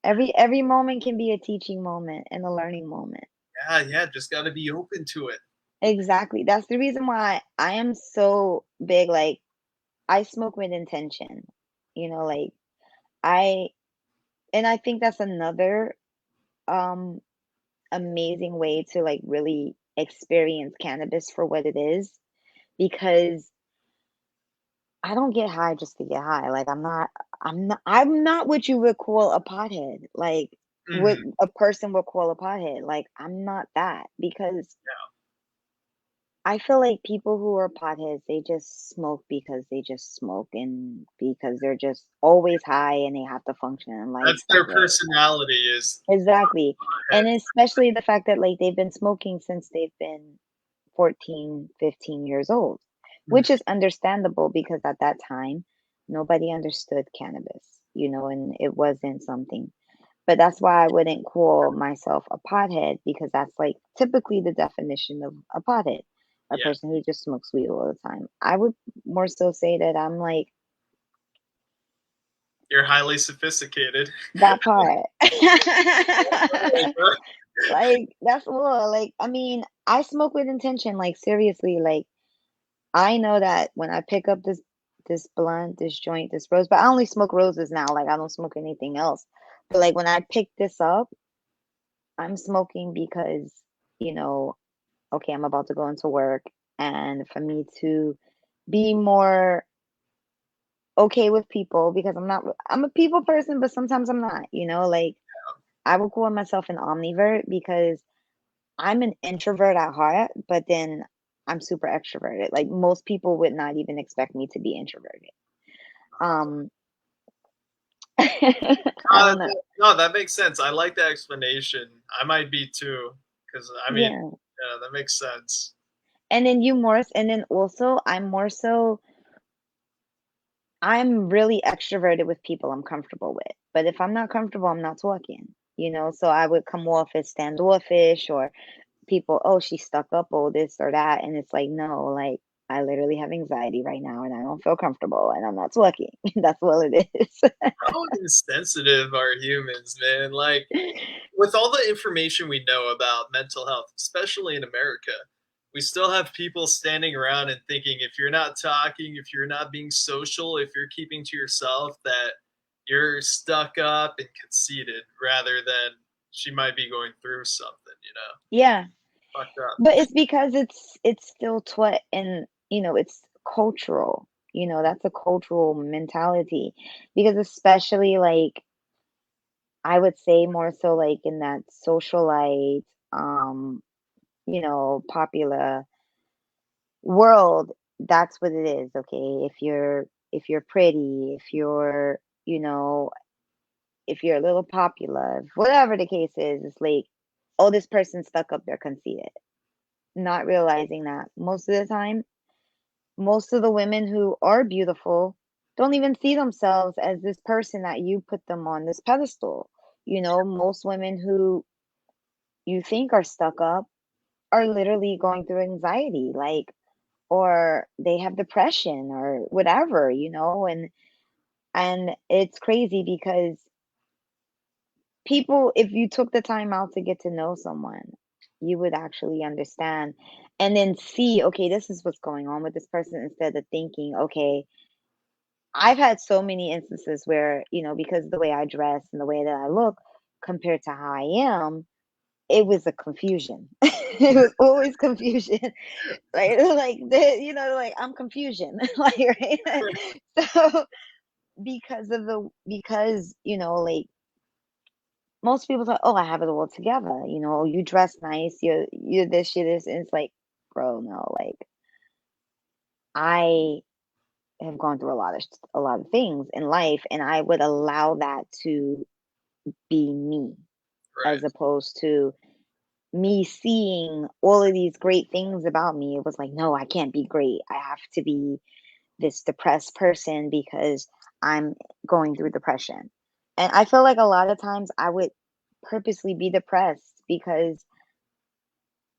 Speaker 1: Every moment can be a teaching moment and a learning moment.
Speaker 2: Yeah, yeah, just got to be open to it.
Speaker 1: Exactly. That's the reason why I am so big. Like, I smoke with intention. Like, I and I think that's another um amazing way to like really experience cannabis for what it is, because I don't get high just to get high. Like, I'm not what you would call a pothead. Like, what
Speaker 2: Hmm.
Speaker 1: a person would call a pothead. Like, I'm not that because I feel like people who are potheads, they just smoke because they just smoke and because they're just always high and they have to function in life
Speaker 2: That's
Speaker 1: that
Speaker 2: their
Speaker 1: way.
Speaker 2: personality is
Speaker 1: Exactly. And
Speaker 2: heads.
Speaker 1: especially the fact that like they've been smoking since they've been 14, 15 years old,
Speaker 2: Mhm.
Speaker 1: which is understandable because at that time nobody understood cannabis, and it wasn't something. But that's why I wouldn't call myself a pothead because that's like typically the definition of a pothead, a
Speaker 2: Yeah,
Speaker 1: person who just smokes weed all the time. I would more so say that I'm like
Speaker 2: you're highly sophisticated.
Speaker 1: that part.
Speaker 2: Like,
Speaker 1: Like that's more like I mean, I smoke with intention, like seriously, like I know that when I pick up this blunt, this joint, this rose, but I only smoke roses now, like I don't smoke anything else. But like when I pick this up, I'm smoking because, you know, okay, I'm about to go into work and for me to be more okay with people because I'm a people person, but sometimes I'm not, like I would call myself an omnivert because I'm an introvert at heart, but then I'm super extroverted. Like most people would not even expect me to be introverted. Um I don't know.
Speaker 2: no, that makes sense. I like the explanation. I might be too, because I mean,
Speaker 1: Yeah.
Speaker 2: yeah, that makes sense.
Speaker 1: And then also I'm really extroverted with people I'm comfortable with. But if I'm not comfortable, I'm not talking. So I would come off as standoffish or people, oh, she's stuck up, or this or that. And it's like, no, like I literally have anxiety right now and I don't feel comfortable and I'm not talking. That's all it is.
Speaker 2: How insensitive are humans, man? Like, with all the information we know about mental health, especially in America, we still have people standing around and thinking if you're not talking, if you're not being social, if you're keeping to yourself, that you're stuck up and conceited rather than she might be going through something,
Speaker 1: Yeah.
Speaker 2: Fucked up.
Speaker 1: But it's because it's still taught and it's cultural. That's a cultural mentality. Because especially like I would say more so like in that socialite, popular world, that's what it is, okay? If you're pretty, you know, if you're a little popular, whatever the case is, it's like, oh, this person's stuck up, they're conceited. Not realizing that most of the time, most of the women who are beautiful don't even see themselves as this person that you put them on this pedestal. Most women who you think are stuck up are literally going through anxiety, like, or they have depression or whatever, and it's crazy because people, if you took the time out to get to know someone, you would actually understand and then see, okay, this is what's going on with this person instead of thinking, okay, I've had so many instances where, because of the way I dress and the way that I look compared to how I am, it was a confusion. It was always confusion. Like like I'm confusion. Like, right? So because, like most people say, oh, I have it all together. You dress nice, you're this, you're this. And it's like, bro, no, like I have gone through a lot of things in life and I would allow that to be me as
Speaker 2: Right.
Speaker 1: opposed to me seeing all of these great things about me. It was like, no, I can't be great. I have to be this depressed person because I'm going through depression. And I feel like a lot of times I would purposely be depressed because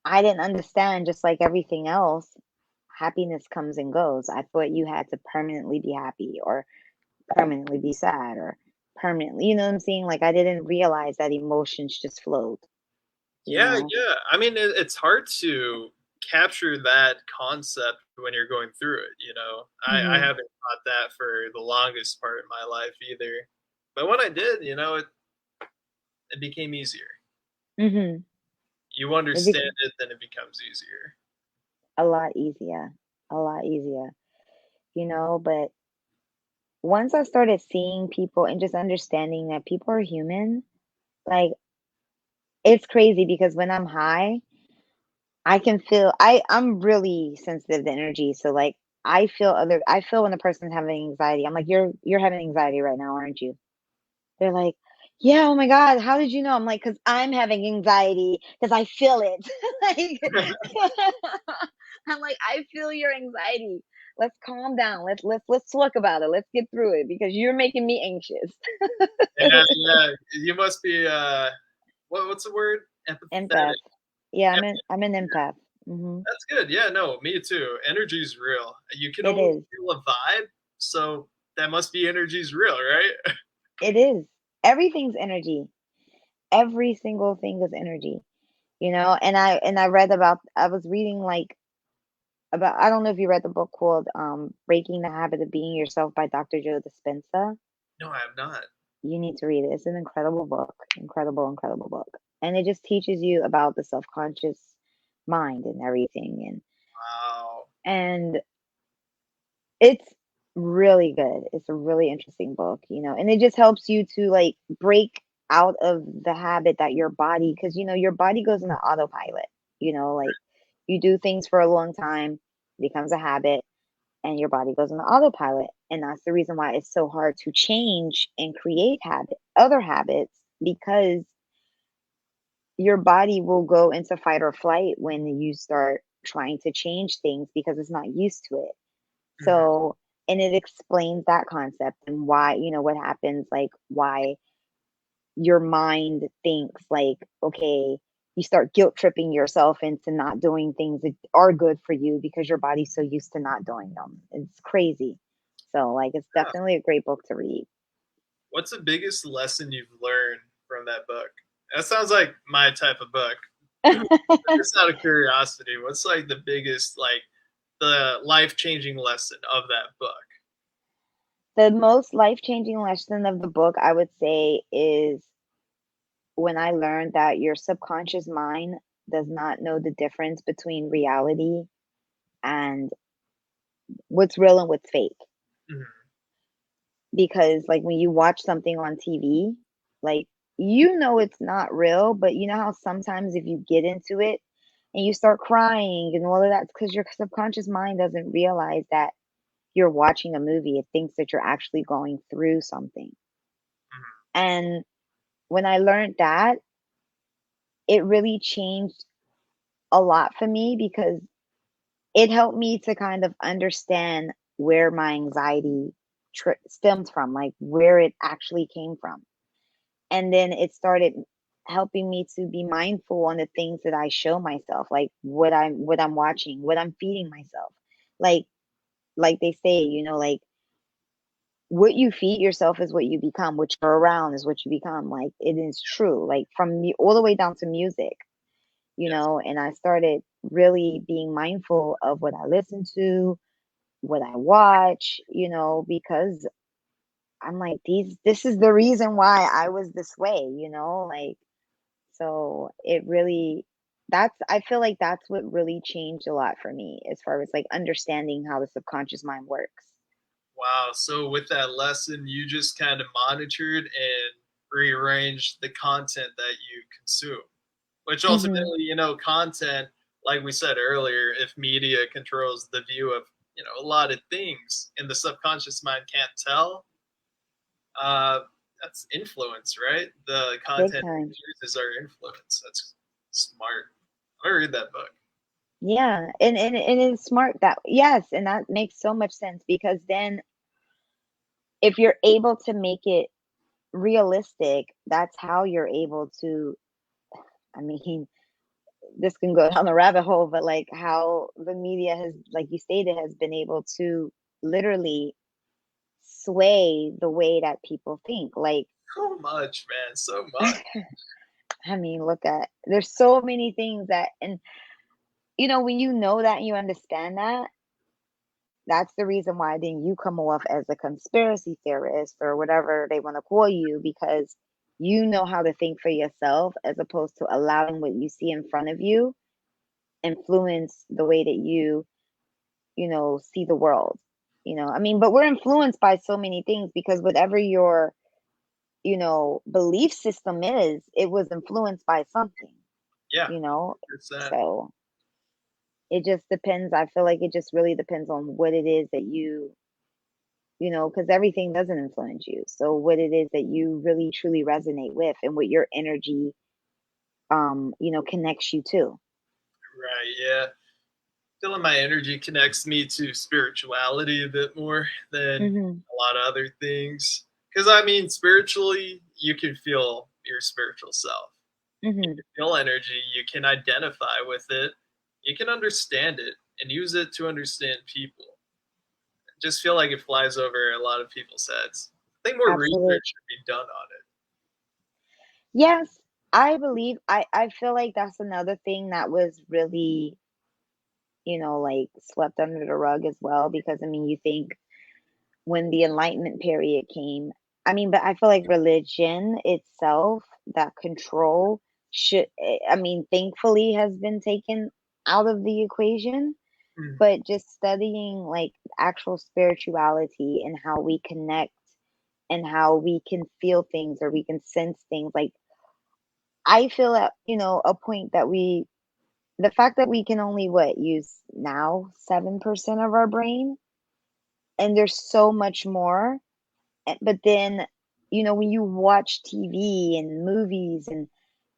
Speaker 1: I didn't understand, just like everything else, happiness comes and goes. I thought you had to permanently be happy or permanently be sad or permanently, you know what I'm saying? Like I didn't realize that emotions just flowed, you
Speaker 2: Yeah,
Speaker 1: know?
Speaker 2: yeah. I mean, it's hard to capture that concept when you're going through it. I
Speaker 1: Mhm.
Speaker 2: haven't caught that for the longest part of my life either. But when I did, it became easier.
Speaker 1: Mhm.
Speaker 2: You
Speaker 1: It
Speaker 2: understand
Speaker 1: became
Speaker 2: it, then it becomes easier.
Speaker 1: a lot easier. A lot easier. But once I started seeing people and just understanding that people are human, Like it's crazy because when I'm high, I can feel I'm really sensitive to energy. So like I feel when a person's having anxiety. I'm like, you're having anxiety right now, aren't you? They're like, yeah, oh my God, how did you know? I'm like, because I'm having anxiety because I feel it. Like I'm like, I feel your anxiety. Let's calm down. Let's talk about it. Let's get through it because you're making me anxious.
Speaker 2: Yeah, yeah. You must be what's the word?
Speaker 1: Empath.
Speaker 2: Empathetic.
Speaker 1: Yeah,
Speaker 2: Em-
Speaker 1: I'm an empath.
Speaker 2: That's good. Yeah, no, me too. Energy's real. You can
Speaker 1: It
Speaker 2: only
Speaker 1: is.
Speaker 2: feel a vibe, so that must be energy's real, right?
Speaker 1: It is. Everything's energy. Every single thing is energy. And I read about I was reading like about I don't know if you read the book called Breaking the Habit of Being Yourself by Dr. Joe Dispenza.
Speaker 2: No, I have not.
Speaker 1: You need to read it. It's an incredible book. Incredible, incredible book. And it just teaches you about the subconscious mind and everything
Speaker 2: Wow.
Speaker 1: and it's really good. It's a really interesting book, and it just helps you to like break out of the habit that your body because your body goes into autopilot, like you do things for a long time, becomes a habit, and your body goes into autopilot. And that's the reason why it's so hard to change and create other habits because your body will go into fight or flight when you start trying to change things because it's not used to it.
Speaker 2: Mhm.
Speaker 1: So, and it explains that concept and why, what happens, like why your mind thinks like, okay, you start guilt tripping yourself into not doing things that are good for you because your body's so used to not doing them. It's crazy. So, like, it's
Speaker 2: Yeah.
Speaker 1: definitely a great book to read.
Speaker 2: What's the biggest lesson you've learned from that book? That sounds like my type of book. Just out of curiosity, what's like the biggest, like the life changing lesson of that book?
Speaker 1: The most life changing lesson of the book, I would say, is when I learned that your subconscious mind does not know the difference between reality and what's real and what's fake.
Speaker 2: Mhm.
Speaker 1: Because like when you watch something on TV, like it's not real, but you know how sometimes if you get into it and you start crying and all of that, because your subconscious mind doesn't realize that you're watching a movie. It thinks that you're actually going through something.
Speaker 2: Mhm.
Speaker 1: And when I learned that, it really changed a lot for me because it helped me to kind of understand where my anxiety stemmed from, like where it actually came from. And then it started helping me to be mindful on the things that I show myself, like what I'm watching, what I'm feeding myself. Like like they say, like what you feed yourself is what you become, what you're around is what you become. Like it is true. Like from me all the way down to music,
Speaker 2: Yes.
Speaker 1: and I started really being mindful of what I listen to, what I watch, because I'm like this is the reason why I was this way, like so it really that's I feel like that's what really changed a lot for me as far as like understanding how the subconscious mind works.
Speaker 2: Wow. So with that lesson, you just kind of monitored and rearranged the content that you consume, which
Speaker 1: Mhm.
Speaker 2: ultimately, content, like we said earlier, if media controls the view of, a lot of things and the subconscious mind can't tell, uh, that's influence, right? The
Speaker 1: Big
Speaker 2: content
Speaker 1: time.
Speaker 2: we choose is our influence. That's smart. I'm gonna read that book.
Speaker 1: Yeah, and it's smart that yes, and that makes so much sense because then if you're able to make it realistic, that's how you're able to I mean, this can go down the rabbit hole, but like how the media has, like you stated, has been able to literally sway the way that people think. Like,
Speaker 2: So much, man. So much.
Speaker 1: I mean, look at there's so many things that, and when you know that and you understand that, that's the reason why then you come off as a conspiracy theorist or whatever they want to call you because you know how to think for yourself as opposed to allowing what you see in front of you influence the way that you see the world. I mean, but we're influenced by so many things because whatever your belief system is, it was influenced by something,
Speaker 2: Yeah,
Speaker 1: you know?
Speaker 2: 100%.
Speaker 1: So it just depends. I feel like it just really depends on what it is that because everything doesn't influence you. So what it is that you really truly resonate with and what your energy, connects you to.
Speaker 2: Right, yeah. Feeling my energy connects me to spirituality a bit more than
Speaker 1: Mhm.
Speaker 2: a lot of other things. Because I mean, spiritually, you can feel your spiritual self. You
Speaker 1: Mhm.
Speaker 2: can feel energy. You can identify with it. You can understand it and use it to understand people. Just feel like it flies over a lot of people's heads. I think more research
Speaker 1: Absolutely.
Speaker 2: should be done on it.
Speaker 1: Yes, I believe I feel like that's another thing that was really, like swept under the rug as well because I mean, you think when the enlightenment period came, I mean, but I feel like religion itself, that control I mean, thankfully has been taken out of the equation,
Speaker 2: Mm.
Speaker 1: but just studying like actual spirituality and how we connect and how we can feel things or we can sense things. Like I feel at, a point that the fact that we can only use now 7% of our brain and there's so much more. But then, when you watch TV and movies and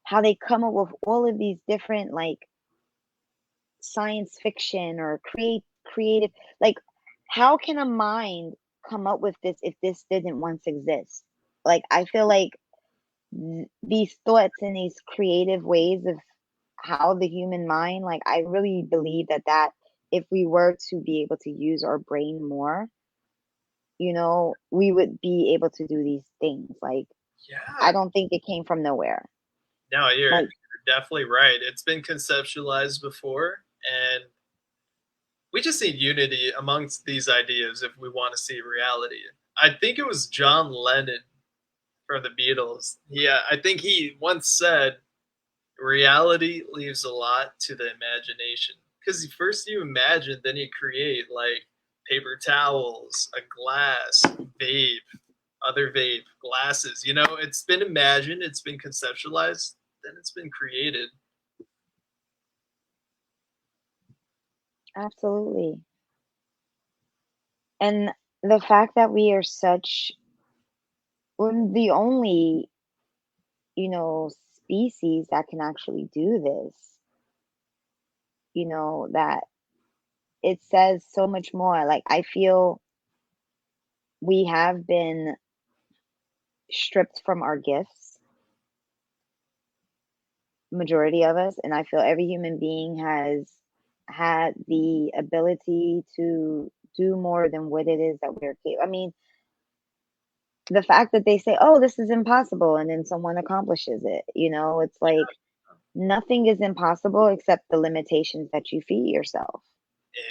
Speaker 1: how they come up with all of these different like science fiction or creative, like how can a mind come up with this if this didn't once exist? Like I feel like these thoughts and these creative ways of how the human mind, like I really believe that if we were to be able to use our brain more, we would be able to do these things. Like I
Speaker 2: Yeah.
Speaker 1: don't think it came from nowhere.
Speaker 2: No, you're
Speaker 1: Like,
Speaker 2: definitely right. It's been conceptualized before, and we just need unity amongst these ideas if we want to see reality. I think it was John Lennon from the Beatles. Yeah, I think he once said, "Reality leaves a lot to the imagination." Because first you imagine, then you create, like paper towels, a glass, vape, other vape, glasses. It's been imagined, it's been conceptualized, then it's been created.
Speaker 1: absolutely. And the fact that we're the only, species that can actually do this, that it says so much more. Like, I feel we have been stripped from our gifts, majority of us. And I feel every human being has had the ability to do more than what it is that we're capable. I mean, the fact that they say, "Oh, this is impossible," and then someone accomplishes it, it's like nothing is impossible except the limitations that you feed yourself.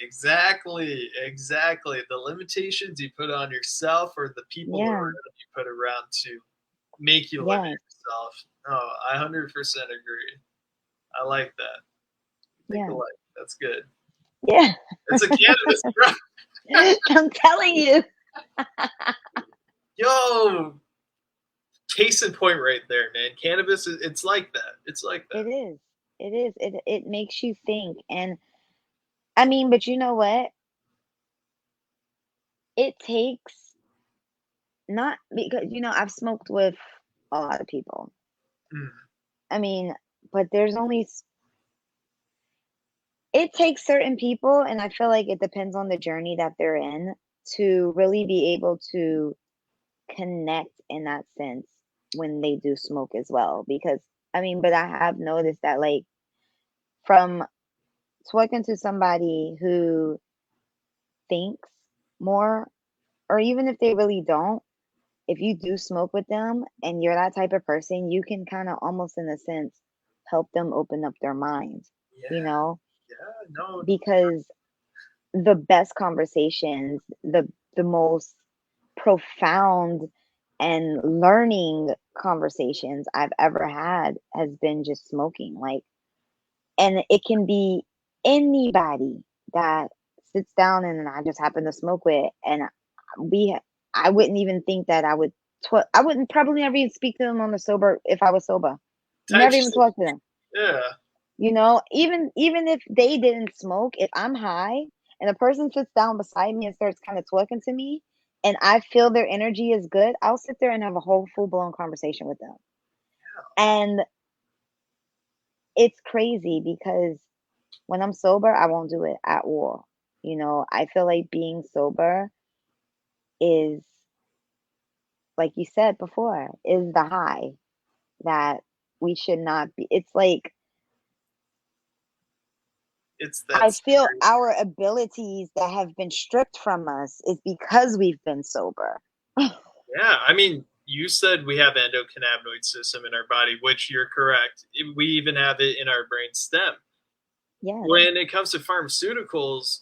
Speaker 2: Exactly, exactly. The limitations you put on yourself or the people
Speaker 1: Yeah.
Speaker 2: around you put around to make you limit
Speaker 1: Yes.
Speaker 2: yourself. No, I 100% agree. I like that. Think
Speaker 1: Yeah.
Speaker 2: alike. That's good.
Speaker 1: Yeah.
Speaker 2: It's a cannabis drug.
Speaker 1: I'm telling you.
Speaker 2: Yo, case in point right there, man. Cannabis is it's like that. It's like
Speaker 1: It
Speaker 2: that.
Speaker 1: is. It is. It makes you think. And I mean, but you know what? It takes not because I've smoked with a lot of people.
Speaker 2: Mm,
Speaker 1: I mean, but there's only it takes certain people, and I feel like it depends on the journey that they're in to really be able to connect in that sense when they do smoke as well. Because I mean, but I have noticed that like from talking to somebody who thinks more, or even if they really don't, if you do smoke with them and you're that type of person, you can kind of almost in a sense help them open up their minds, you
Speaker 2: yeah,
Speaker 1: know,
Speaker 2: yeah, no,
Speaker 1: because the best conversations, the most profound and learning conversations I've ever had has been just smoking. Like, and it can be anybody that sits down and I just happen to smoke with, and we, I wouldn't even think that I would I wouldn't probably never even speak to them on the sober if I was sober.
Speaker 2: type
Speaker 1: Never even
Speaker 2: shit.
Speaker 1: talk to them.
Speaker 2: Yeah.
Speaker 1: You know, even if they didn't smoke, if I'm high and a person sits down beside me and starts kind of talking to me and I feel their energy is good, I'll sit there and have a whole full blown conversation with them. And it's crazy because when I'm sober, I won't do it at all. You know, I feel like being sober is, like you said before, is the high that we should not be. It's like
Speaker 2: It's
Speaker 1: I
Speaker 2: that's
Speaker 1: feel
Speaker 2: crazy.
Speaker 1: our abilities that have been stripped from us is because we've been sober.
Speaker 2: Yeah, I mean, you said we have endocannabinoid system in our body, which you're correct. We even have it in our brain stem.
Speaker 1: Yes.
Speaker 2: When it comes to pharmaceuticals,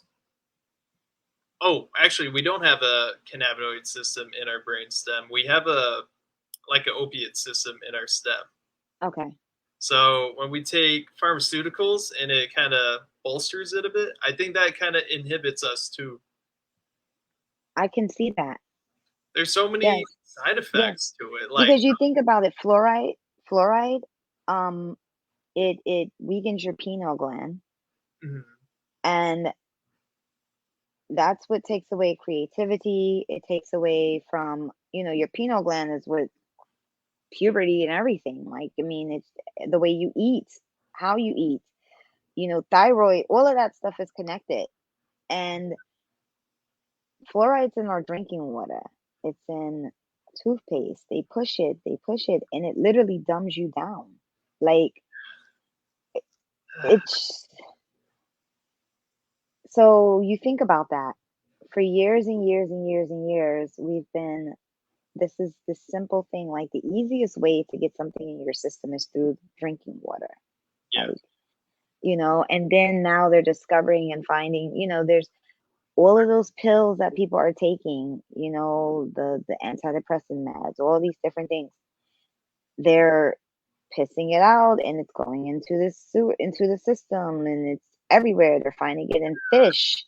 Speaker 2: oh, actually, we don't have a cannabinoid system in our brain stem. We have a like an opiate system in our stem.
Speaker 1: Okay.
Speaker 2: So when we take pharmaceuticals and it kind of bolsters it a bit, I think that kind of inhibits us too.
Speaker 1: I can see that.
Speaker 2: There's so many
Speaker 1: Yes.
Speaker 2: side
Speaker 1: Yes.
Speaker 2: effects to it. Like,
Speaker 1: Because you think about it, fluoride, um, it weakens your pineal gland,
Speaker 2: mhm,
Speaker 1: and that's what takes away creativity. It takes away from, your pineal gland is what puberty and everything. Like, I mean, it's the way you eat, how you eat, thyroid, all of that stuff is connected. And fluoride's in our drinking water. It's in toothpaste. They push it, and it literally dumbs you down. Like, it's so you think about that. For years and years and years and years, we've been this is this simple thing, like the easiest way to get something in your system is through drinking water.
Speaker 2: yeah,
Speaker 1: Like, and then now they're discovering and finding, there's all of those pills that people are taking, the antidepressant meds, all these different things. They're pissing it out and it's going into the sewer, into the system, and it's everywhere. They're finding it in fish.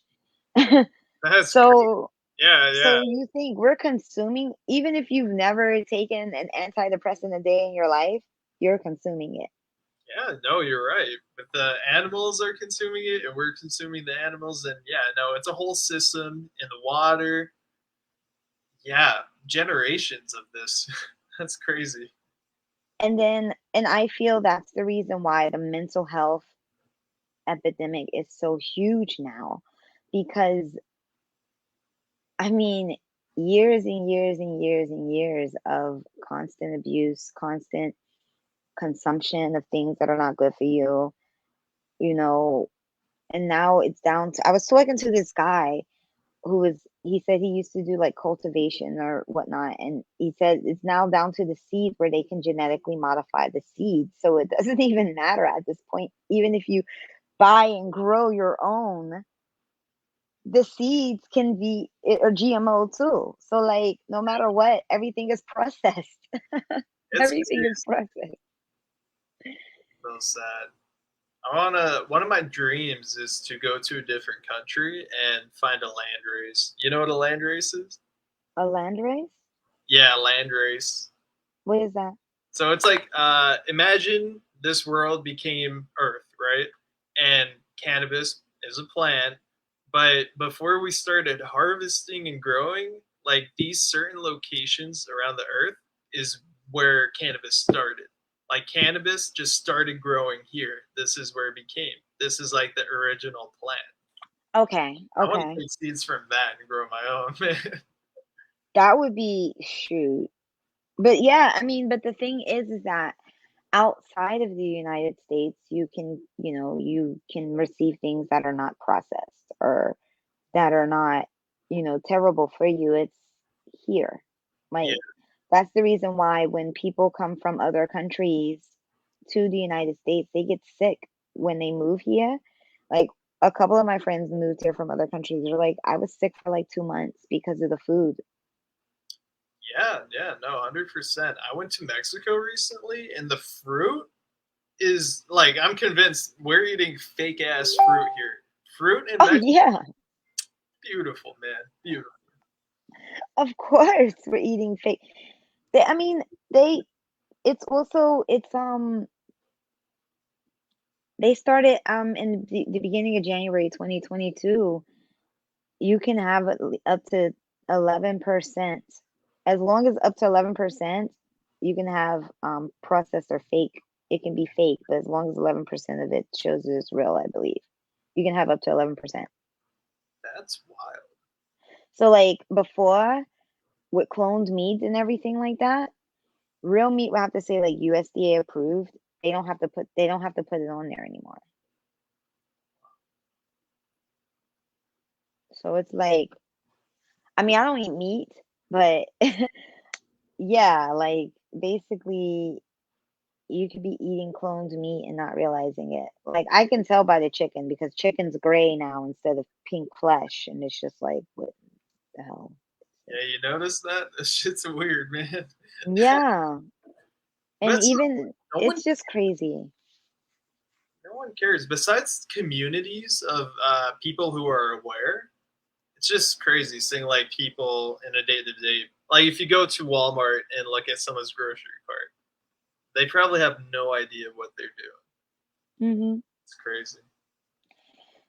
Speaker 2: that's crazy.
Speaker 1: so
Speaker 2: Yeah, yeah,
Speaker 1: so you think we're consuming, even if you've never taken an antidepressant a day in your life, you're consuming it.
Speaker 2: yeah. No, you're right. But the animals are consuming it, and we're consuming the animals, and yeah, no, it's a whole system in the water. Yeah, generations of this. That's crazy.
Speaker 1: And I feel that's the reason why the mental health epidemic is so huge now, because I mean, years and years and years and years of constant abuse, constant consumption of things that are not good for you, you know, and now it's down to, I was talking to this guy he said he used to do like cultivation or whatnot, and he said it's now down to the seed where they can genetically modify the seed. So it doesn't even matter at this point, even if you buy and grow your own, the seeds can be or GMO too. So like no matter what, everything is processed.
Speaker 2: It's
Speaker 1: Everything is
Speaker 2: crazy.
Speaker 1: processed.
Speaker 2: So sad. I wanna. One of my dreams is to go to a different country and find a land race. You know what a land race is?
Speaker 1: A land race?
Speaker 2: Yeah, land race.
Speaker 1: What is that?
Speaker 2: So it's like imagine this world became Earth, right? And cannabis is a plant, but before we started harvesting and growing, like these certain locations around the Earth is where cannabis started. Like cannabis just started growing here. This is where it became. This is like the original plant.
Speaker 1: Okay,
Speaker 2: I want
Speaker 1: okay.
Speaker 2: to take seeds from that and grow my own, man.
Speaker 1: That would be shoot. But yeah, I mean, but the thing is that outside of the United States, you can receive things that are not processed or that are not, terrible for you. It's here.
Speaker 2: Yeah,
Speaker 1: Like, that's the reason why when people come from other countries to the United States, they get sick when they move here. Like, a couple of my friends moved here from other countries. They're like, I was sick for like 2 months because of the food.
Speaker 2: yeah, no, 100%. I went to Mexico recently, and the fruit is like I'm convinced we're eating fake ass fruit here. Fruit in
Speaker 1: Oh,
Speaker 2: Mexico,
Speaker 1: yeah,
Speaker 2: beautiful, man, beautiful.
Speaker 1: of course, we're eating fake. I mean, they it's also they started in the beginning of January 2022. You can have up to 11%. As long as up to 11%, you can have processed or fake. It can be fake, but as long as 11% of it shows it's real, I believe. You can have up to 11%.
Speaker 2: That's wild.
Speaker 1: So like before with cloned meat and everything like that, real meat would have to say like USDA approved. They don't have to put it on there anymore. So it's like, I mean, I don't eat meat, but yeah, like basically you could be eating cloned meat and not realizing it. Like I can tell by the chicken because chicken's gray now instead of pink flesh, and it's just like, what the hell is
Speaker 2: Yeah, you notice that? That shit's weird, man.
Speaker 1: this? Yeah,
Speaker 2: But
Speaker 1: and even
Speaker 2: no one
Speaker 1: it's just crazy.
Speaker 2: no one cares. Besides communities of people who are aware, it's just crazy seeing like people in a day to day. Like if you go to Walmart and look at someone's grocery cart, they probably have no idea what they're doing.
Speaker 1: Hmm.
Speaker 2: It's crazy.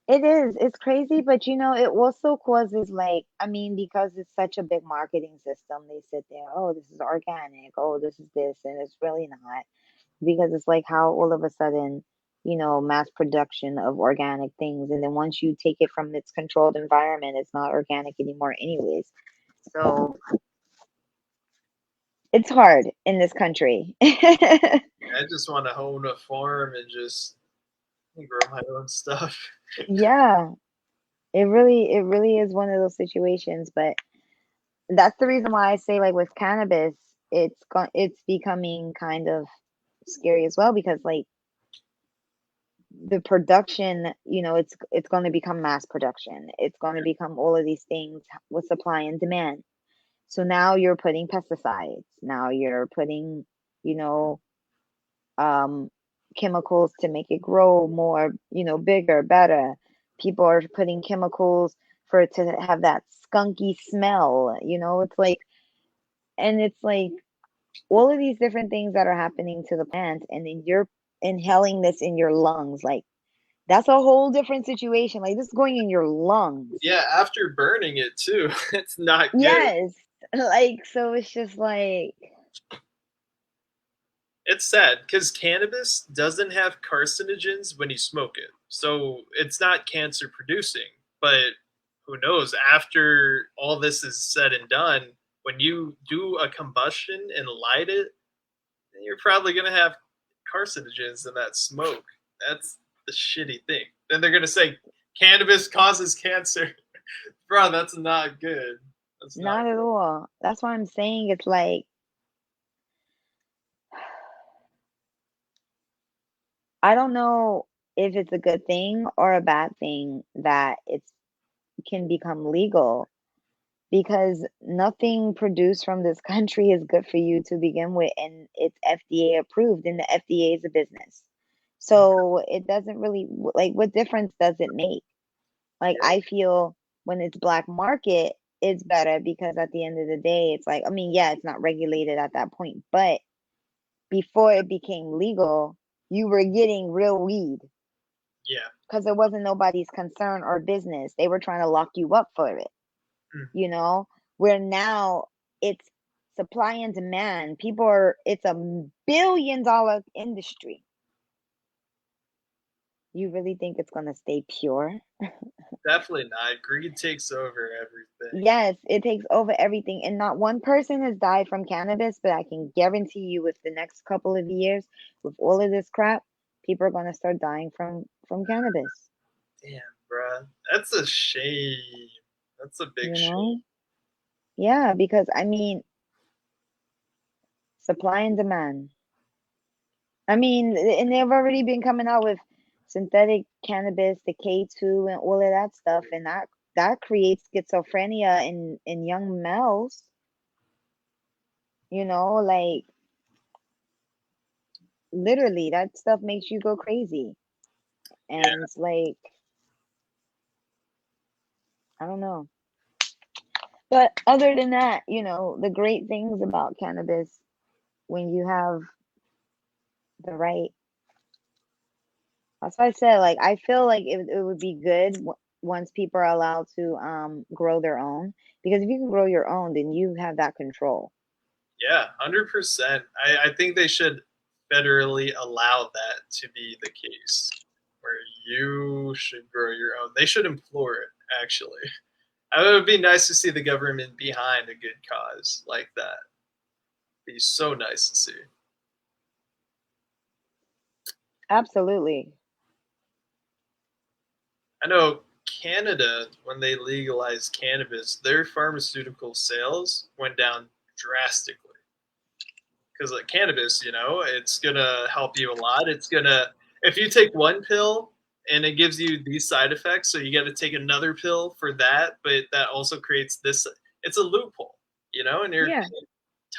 Speaker 1: It is. It's crazy, but it also causes like, I mean, because it's such a big marketing system, they sit there, oh, this is organic, oh, this is this, and it's really not. Because it's like how all of a sudden, mass production of organic things, and then once you take it from its controlled environment, it's not organic anymore, anyways. So it's hard in this country.
Speaker 2: I just want to own a farm and just grow my own stuff.
Speaker 1: Yeah, it really is one of those situations, but that's the reason why I say like with cannabis, it's becoming kind of scary as well because like the production, it's going to become mass production. It's going to become all of these things with supply and demand. So now you're putting pesticides. Now you're putting, you know, um, chemicals to make it grow more, bigger, better. People are putting chemicals for it to have that skunky smell. It's like, and it's like all of these different things that are happening to the plant, and then you're inhaling this in your lungs. Like, that's a whole different situation. Like, this is going in your lungs.
Speaker 2: Yeah, after burning it too, it's not good.
Speaker 1: Yes. Like, so it's just like,
Speaker 2: It's sad because cannabis doesn't have carcinogens when you smoke it, so it's not cancer producing. But who knows? After all this is said and done, when you do a combustion and light it, you're probably gonna have carcinogens in that smoke. That's the shitty thing. Then they're gonna say cannabis causes cancer, bro. That's not good. That's not
Speaker 1: not at all. That's why I'm saying it's like, I don't know if it's a good thing or a bad thing that it can become legal because nothing produced from this country is good for you to begin with, and it's FDA approved, and the FDA is a business. So it doesn't really, like, what difference does it make? Like,
Speaker 2: good.
Speaker 1: I feel when it's black market, it's better because at the end of the day, it's like, I mean, yeah, it's not regulated at that point, but before it became legal, you were getting real weed
Speaker 2: Yeah.
Speaker 1: because it wasn't nobody's concern or business. They were trying to lock you up for it,
Speaker 2: Mm.
Speaker 1: you know, where now it's supply and demand. It's a $1 billion industry. You really think it's going to stay pure?
Speaker 2: Definitely not. Greed takes over everything.
Speaker 1: Yes, it takes over everything. And not one person has died from cannabis, but I can guarantee you with the next couple of years, with all of this crap, people are going to start dying from cannabis,
Speaker 2: Damn, bruh. That's a shame. That's a big
Speaker 1: you
Speaker 2: shame.
Speaker 1: know? Yeah, because I mean, supply and demand. I mean, and they've already been coming out with synthetic cannabis, the K2 and all of that stuff, and that creates schizophrenia in young males, like literally that stuff makes you go crazy.
Speaker 2: Yeah.
Speaker 1: And it's like, I don't know. But other than that, the great things about cannabis, when you have the right, that's why I said, like, I feel like it would be good once people are allowed to grow their own. Because if you can grow your own, then you have that control.
Speaker 2: Yeah, 100%. I think they should federally allow that to be the case, where you should grow your own. They should implore it, actually. It would be nice to see the government behind a good cause like that. Be so nice to see.
Speaker 1: Absolutely.
Speaker 2: I know Canada, when they legalized cannabis, their pharmaceutical sales went down drastically. Because like cannabis, it's gonna help you a lot. It's gonna if you take one pill and it gives you these side effects, so you got to take another pill for that, but that also creates this. It's a loophole, and you're
Speaker 1: Yeah.
Speaker 2: paying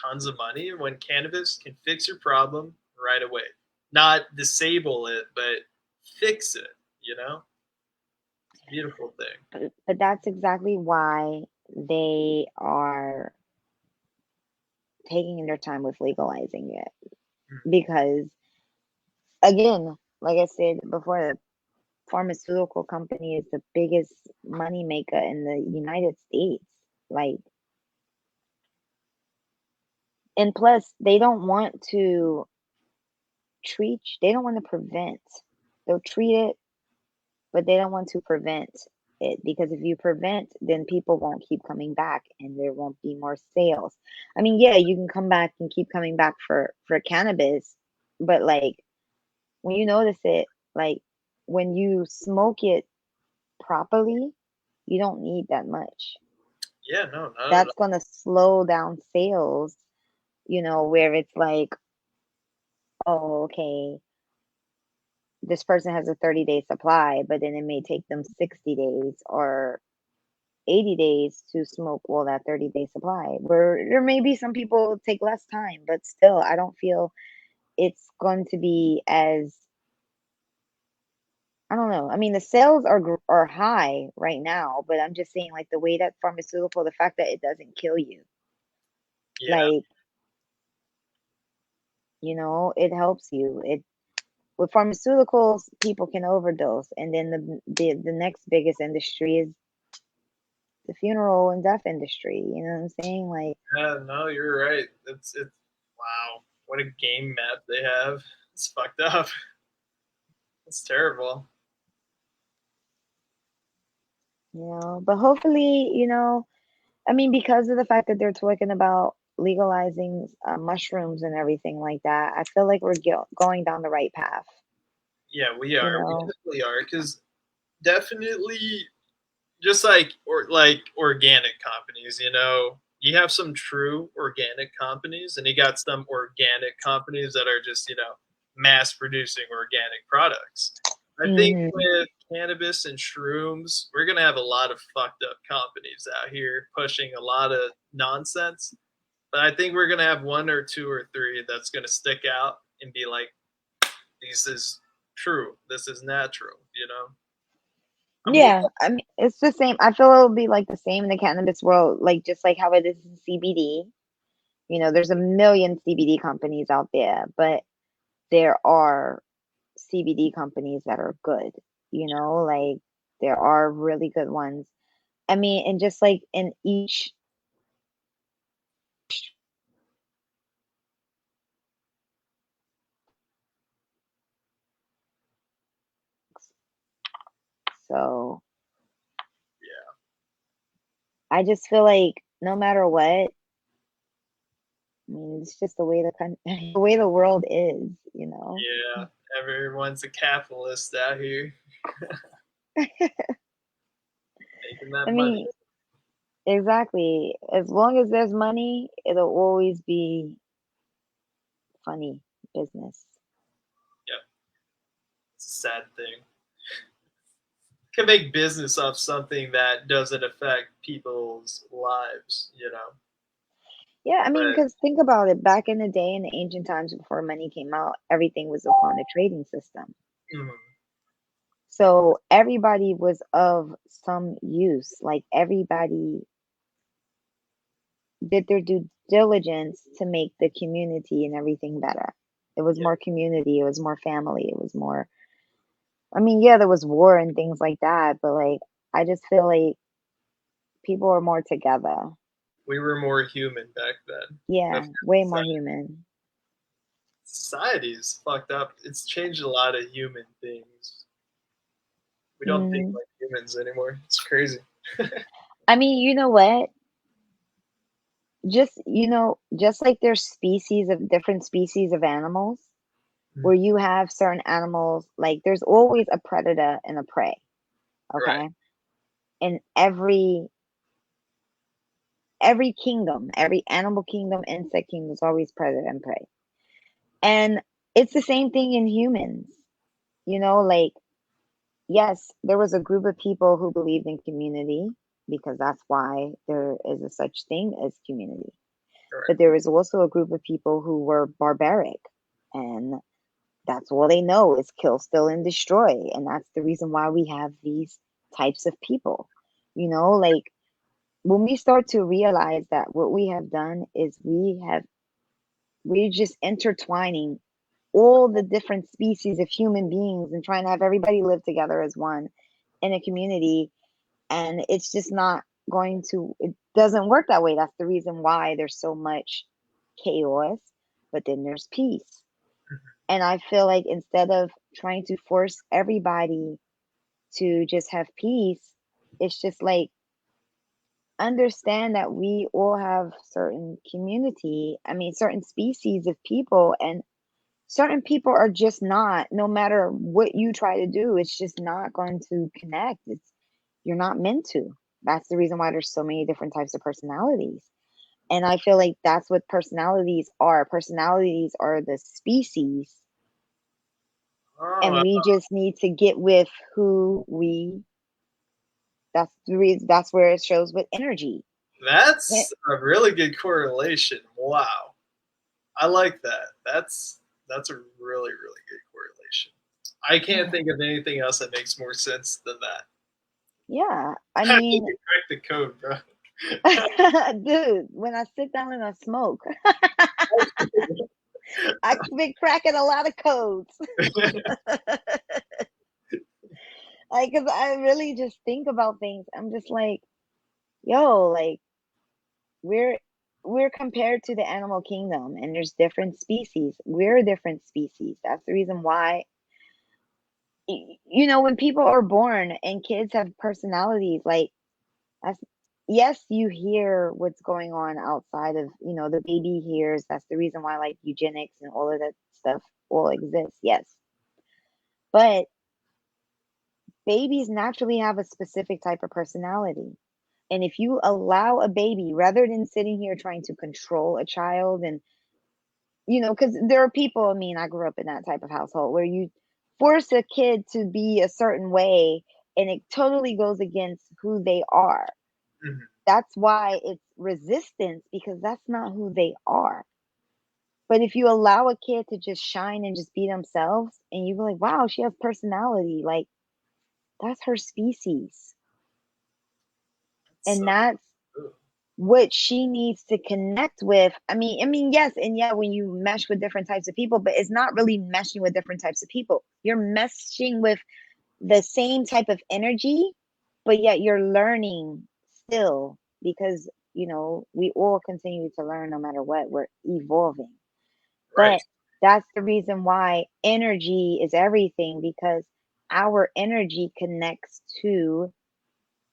Speaker 2: tons of money when cannabis can fix your problem right away, not disable it, but fix it. It's a beautiful thing.
Speaker 1: But that's exactly why they are taking their time with legalizing it.
Speaker 2: Mm.
Speaker 1: Because, again, like I said before, the pharmaceutical company is the biggest money maker in the United States. Like, and plus, they don't want to they don't want to prevent. They'll treat it, but they don't want to prevent it, because if you prevent, then people won't keep coming back and there won't be more sales. I mean, yeah, you can come back and keep coming back for cannabis, but like when you notice it, like when you smoke it properly, you don't need that much.
Speaker 2: Yeah, no, not at
Speaker 1: That's
Speaker 2: all.
Speaker 1: going to slow down sales, where it's like, oh, okay, this person has a 30-day supply, but then it may take them 60 days or 80 days to smoke all that 30-day supply. Where there may be some people take less time, but still, I don't feel it's going to be as, I don't know. I mean, the sales are high right now, but I'm just saying, like, the way that pharmaceutical, the fact that it doesn't kill you,
Speaker 2: Yeah,
Speaker 1: like, it helps you. It With pharmaceuticals, people can overdose, and then the next biggest industry is the funeral and death industry. You know what I'm saying? Like,
Speaker 2: yeah, no, you're right. It's wow, what a game map they have. It's fucked up. It's terrible.
Speaker 1: but hopefully, I mean, because of the fact that they're talking about legalizing mushrooms and everything like that, I feel like we're going down the right path.
Speaker 2: Yeah, we
Speaker 1: You
Speaker 2: are. We
Speaker 1: know?
Speaker 2: definitely are. Because definitely, just like organic companies, you have some true organic companies, and you got some organic companies that are just mass producing organic products. I think
Speaker 1: Hmm.
Speaker 2: with cannabis and shrooms, we're gonna have a lot of fucked up companies out here pushing a lot of nonsense. But I think we're gonna have one or two or three that's gonna stick out and be like, "This is true. This is natural." I'm
Speaker 1: Yeah,
Speaker 2: hopeful.
Speaker 1: I mean, it's the same. I feel it'll be like the same in the cannabis world, like just like how it is in CBD. There's a million CBD companies out there, but there are CBD companies that are good. Like there are really good ones. I mean, and just like in each, so
Speaker 2: Yeah,
Speaker 1: I just feel like no matter what, I mean, it's just the way the way the world is.
Speaker 2: yeah. Everyone's a capitalist out here making that
Speaker 1: I
Speaker 2: money.
Speaker 1: mean, exactly. As long as there's money, it'll always be funny business.
Speaker 2: Yep, it's a sad thing. Can make business off something that doesn't affect people's lives.
Speaker 1: Yeah, I mean,
Speaker 2: But
Speaker 1: because think about it. Back in the day, in the ancient times before money came out, everything was upon a trading system.
Speaker 2: mm,
Speaker 1: So everybody was of some use. Like everybody, did their due diligence to make the community and everything better. It was
Speaker 2: Yeah,
Speaker 1: more community, it was more family, it was more, I mean, yeah, there was war and things like that, but like I just feel like people are more together.
Speaker 2: we were more human back then.
Speaker 1: Yeah, way more human.
Speaker 2: Society's fucked up. It's changed a lot of human things. We don't think
Speaker 1: Mm.
Speaker 2: like humans anymore. It's crazy.
Speaker 1: I mean, you know what? Just, just like there's species of different species of animals, where you have certain animals, like there's always a predator and a prey,
Speaker 2: Right.
Speaker 1: okay? In every kingdom, every animal kingdom, insect kingdom is always predator and prey. And it's the same thing in humans. Like yes, there was a group of people who believed in community because that's why there is a such thing as community.
Speaker 2: Right.
Speaker 1: But there was also a group of people who were barbaric, and that's all they know is kill, steal, and destroy. And that's the reason why we have these types of people. Like when we start to realize that what we have done is we're just intertwining all the different species of human beings and trying to have everybody live together as one in a community. And it's just not it doesn't work that way. That's the reason why there's so much chaos, but then there's peace. And I feel like instead of trying to force everybody to just have peace, it's just like understand that we all have certain community, I mean, certain species of people, and certain people are just not, no matter what you try to do, it's just not going to connect. You're not meant to. That's the reason why there's so many different types of personalities. And I feel like that's what personalities are. Personalities are the species, and
Speaker 2: Oh,
Speaker 1: we just need to get with who we that's the reason, that's where it shows with energy.
Speaker 2: that's a really good correlation. Wow. I like that. That's a really really good correlation. I can't think of anything else that makes more sense than that.
Speaker 1: Yeah, I
Speaker 2: I think
Speaker 1: mean,
Speaker 2: you cracked the code, bro.
Speaker 1: dude, when I sit down and I smoke, I've been cracking a lot of codes. Like, cause I really just think about things. I'm just like, yo, like we're we're compared to the animal kingdom, and there's different species. We're a different species. That's the reason why, when people are born and kids have personalities, like that's, yes, you hear what's going on outside of, the baby hears. That's the reason why like eugenics and all of that stuff all exists. Yes. But babies naturally have a specific type of personality. And if you allow a baby, rather than sitting here trying to control a child, and, because there are people, I mean, I grew up in that type of household where you force a kid to be a certain way and it totally goes against who they are.
Speaker 2: Mhm.
Speaker 1: That's why it's resistance, because that's not who they are. But if you allow a kid to just shine and just be themselves, and you go like, wow, she has personality, like that's her species.
Speaker 2: That's
Speaker 1: And
Speaker 2: so
Speaker 1: that's
Speaker 2: cool.
Speaker 1: what she needs to connect with. I mean, yes, and yeah, when you mesh with different types of people, but it's not really meshing with different types of people. You're meshing with the same type of energy, but yet you're learning still, because we all continue to learn no matter what. We're evolving.
Speaker 2: Right.
Speaker 1: But that's the reason why energy is everything, because our energy connects to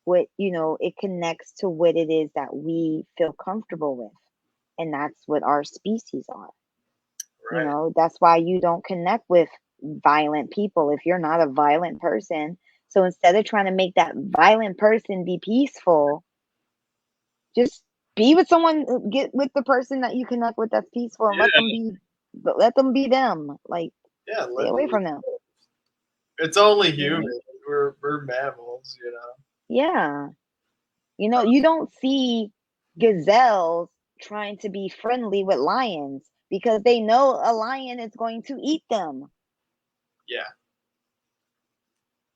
Speaker 1: it connects to what it is that we feel comfortable with. And that's what our species are.
Speaker 2: Right.
Speaker 1: That's why you don't connect with violent people if you're not a violent person. So instead of trying to make that violent person be peaceful, just be with someone, get with the person that you connect with that's peaceful, and
Speaker 2: Yeah.
Speaker 1: let them be them. Like,
Speaker 2: Yeah.
Speaker 1: stay away from them.
Speaker 2: It's only
Speaker 1: You
Speaker 2: human.
Speaker 1: know?
Speaker 2: We're mammals, you know.
Speaker 1: Yeah. You don't see gazelles trying to be friendly with lions because they know a lion is going to eat them.
Speaker 2: Yeah.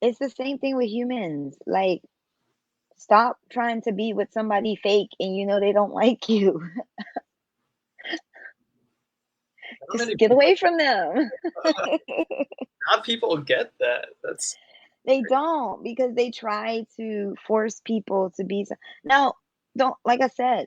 Speaker 1: It's the same thing with humans. Like, Stop trying to be with somebody fake and you know they don't like you.
Speaker 2: Not
Speaker 1: Just
Speaker 2: many
Speaker 1: get
Speaker 2: people,
Speaker 1: away from them.
Speaker 2: not people get that. That's
Speaker 1: They don't, because they try to force people to be now, don't, like I said,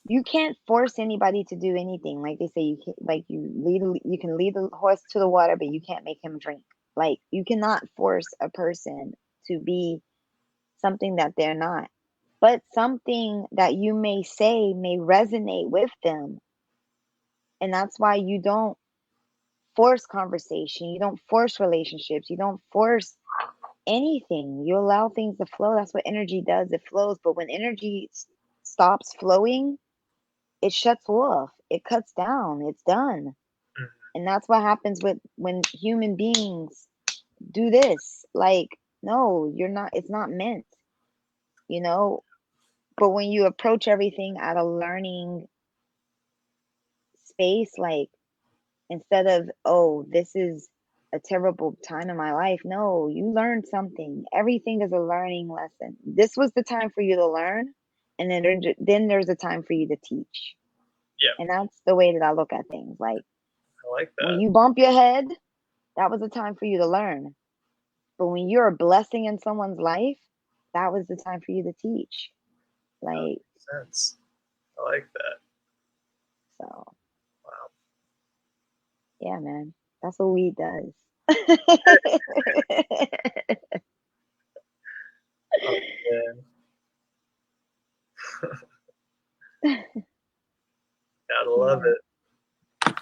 Speaker 1: you can't force anybody to do anything. Like they say, you can, like you can lead the horse to the water, but you can't make him drink. Like you cannot force a person to be something that they're not. But something that you may say may resonate with them. And that's why you don't force conversation, you don't force relationships, you don't force anything. You allow things to flow. That's what energy does. It flows. But when energy stops flowing, it shuts off. It cuts down. It's done.
Speaker 2: mm,
Speaker 1: And that's what happens with when human beings do this. Like, no, you're not, it's not meant, you know? But when you approach everything at a learning space, like instead of, oh, this is a terrible time in my life. No, you learned something. Everything is a learning lesson. This was the time for you to learn, and then there's a time for you to teach.
Speaker 2: yeah,
Speaker 1: And that's the way that I look at things. Like
Speaker 2: I like
Speaker 1: when
Speaker 2: that.
Speaker 1: you bump your head, that was a time for you to learn. But when you're a blessing in someone's life, that was the time for you to teach.
Speaker 2: That
Speaker 1: Like,
Speaker 2: makes sense. I like that.
Speaker 1: so
Speaker 2: Wow.
Speaker 1: yeah, man. That's what weed does.
Speaker 2: Oh, man. Gotta love
Speaker 1: Yeah.
Speaker 2: it.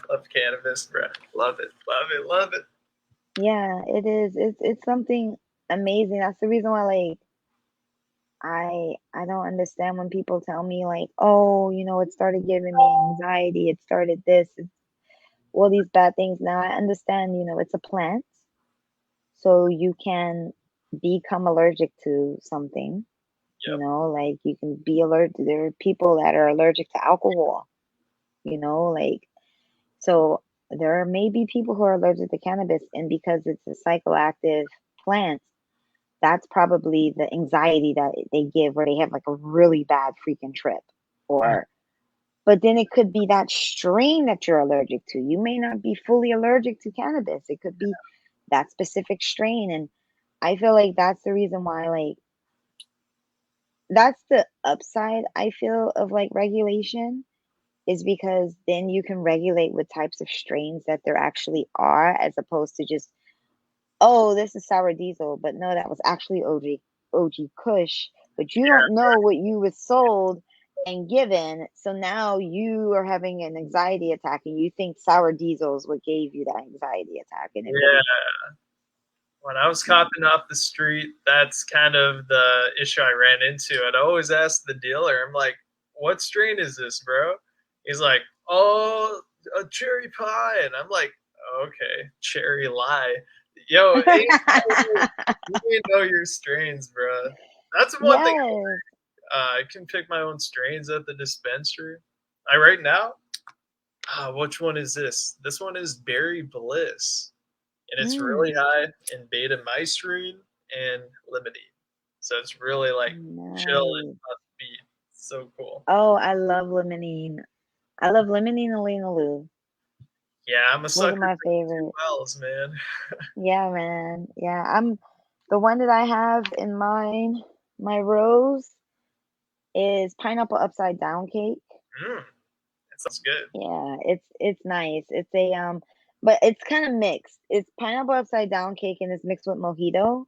Speaker 2: Love cannabis, bro. Love it. Love it. Love it.
Speaker 1: Yeah, it is. It's something amazing. That's the reason why like I don't understand when people tell me like, "Oh, it started giving me anxiety. It started this. It's all these bad things." Now I understand, it's a plant, so you can become allergic to something,
Speaker 2: Yep.
Speaker 1: like you can be allergic. There are people that are allergic to alcohol, like so there may be people who are allergic to cannabis, and because it's a psychoactive plant, that's probably the anxiety that they give where they have like a really bad freaking trip.
Speaker 2: Mm,
Speaker 1: Or but then it could be that strain that you're allergic to. You may not be fully allergic to cannabis. It could be that specific strain. And I feel like that's the reason why, like, that's the upside I feel of like regulation, is because then you can regulate what types of strains that there actually are, as opposed to just, oh, this is sour diesel, but no, that was actually OG Kush, but you don't know what you was sold and given. So now you are having an anxiety attack and you think sour diesel is what gave you that anxiety attack, and it really
Speaker 2: yeah. When I was
Speaker 1: no.
Speaker 2: copping off the street, that's kind of the issue I ran into. I'd always ask the dealer, I'm like, what strain is this, bro? He's like, oh, a cherry pie. And I'm like, okay, cherry lie. Yo, you need to know your strains, bro. That's one thing.
Speaker 1: Yes.
Speaker 2: I can pick my own strains at the dispensary. I right now, which one is this? This one is Berry Bliss, and it's really
Speaker 1: Mm,
Speaker 2: high in beta mystrine and limonene. So it's really like chill
Speaker 1: nice.
Speaker 2: and upbeat. So cool.
Speaker 1: Oh, I love limonene. I love limonene and Luna.
Speaker 2: Yeah, I'm a
Speaker 1: Those are
Speaker 2: sucker
Speaker 1: my
Speaker 2: for the two
Speaker 1: favorite.
Speaker 2: wells, man.
Speaker 1: Yeah, man. Yeah, I'm the one that I have in mine, my rose is pineapple upside down cake.
Speaker 2: That sounds good.
Speaker 1: Yeah, it's nice. It's a but it's kind of mixed. It's pineapple upside down cake and it's mixed with mojito.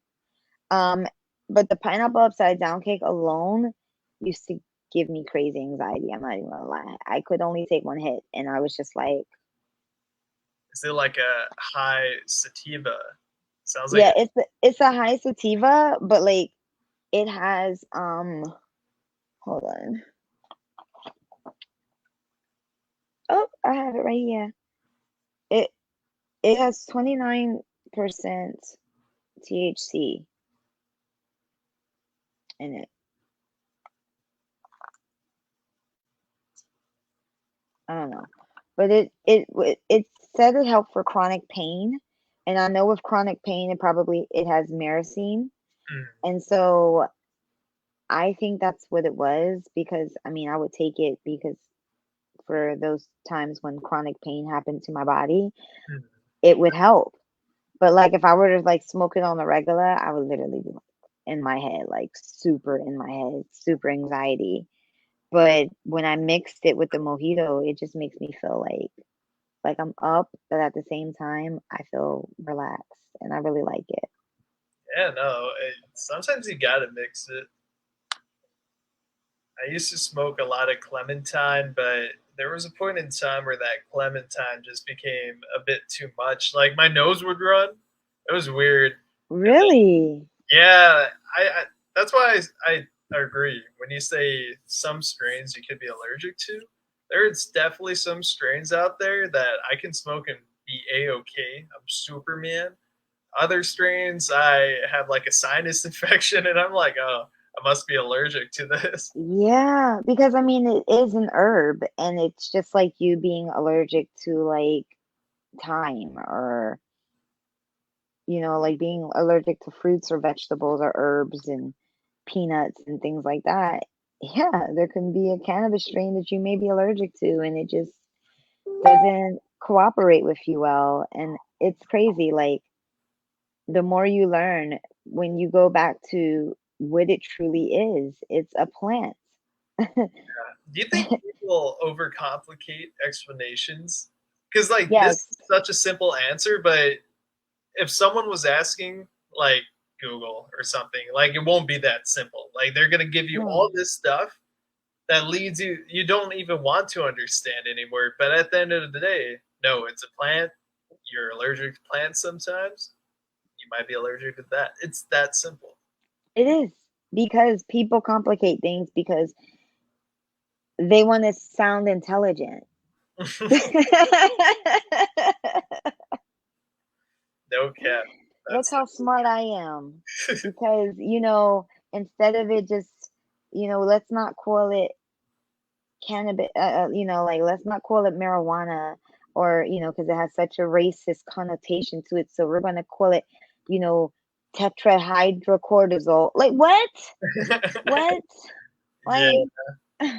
Speaker 1: Um, but the pineapple upside down cake alone used to give me crazy anxiety. I'm not even gonna lie. I could only take one hit and I was just like,
Speaker 2: Is it like a high sativa? Sounds like
Speaker 1: yeah,
Speaker 2: it.
Speaker 1: it's a high sativa, but like it has hold on. Oh, I have it right here. It it has 29% THC in it. I don't know, but it said it helped for chronic pain, and I know with chronic pain, it has myrcene,
Speaker 2: Mm,
Speaker 1: and so I think that's what it was because I mean, I would take it because for those times when chronic pain happened to my body,
Speaker 2: Mhm.
Speaker 1: it would help. But like if I were to like smoke it on the regular, I would literally be like in my head, like super in my head, super anxiety. But when I mixed it with the mojito, it just makes me feel like I'm up, but at the same time, I feel relaxed and I really like it.
Speaker 2: Yeah, no. Sometimes you gotta mix it. I used to smoke a lot of clementine, but there was a point in time where that clementine just became a bit too much. Like my nose would run. It was weird. And
Speaker 1: Really?
Speaker 2: yeah, I that's why I agree. When you say some strains you could be allergic to, there's definitely some strains out there that I can smoke and be a-okay. I'm Superman. Other strains, I have like a sinus infection, and I'm like, oh, I must be allergic to this.
Speaker 1: Yeah, because I mean it is an herb and it's just like you being allergic to like thyme or like being allergic to fruits or vegetables or herbs and peanuts and things like that. Yeah, there can be a cannabis strain that you may be allergic to and it just doesn't cooperate with you well. And it's crazy. Like the more you learn, when you go back to what it truly is, it's a plant.
Speaker 2: Do you think people overcomplicate explanations? Because like this
Speaker 1: Yes.
Speaker 2: is such a simple answer, but if someone was asking like Google or something, like it won't be that simple. Like they're gonna give you
Speaker 1: No,
Speaker 2: all this stuff that leads you don't even want to understand anymore. But at the end of the day, no, it's a plant. You're allergic to plants sometimes. You might be allergic to that. It's that simple.
Speaker 1: it is because people complicate things because they want to sound intelligent.
Speaker 2: No cap.
Speaker 1: Look
Speaker 2: That's
Speaker 1: how smart I am. Because, instead of it just, let's not call it cannabis, like let's not call it marijuana or, because it has such a racist connotation to it. So we're going to call it, you know, tetrahydrocortisol. Like, what? What?
Speaker 2: yeah,
Speaker 1: Like,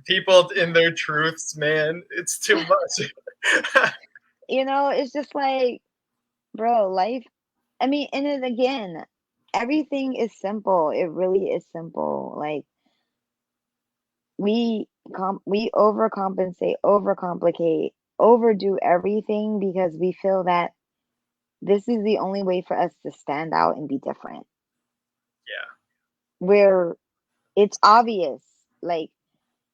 Speaker 2: people in their truths, man. It's too much.
Speaker 1: it's just like, bro, life. I mean, and then again, everything is simple. It really is simple. Like, we overcompensate, overcomplicate, overdo everything because we feel that this is the only way for us to stand out and be different.
Speaker 2: Yeah,
Speaker 1: Where it's obvious, like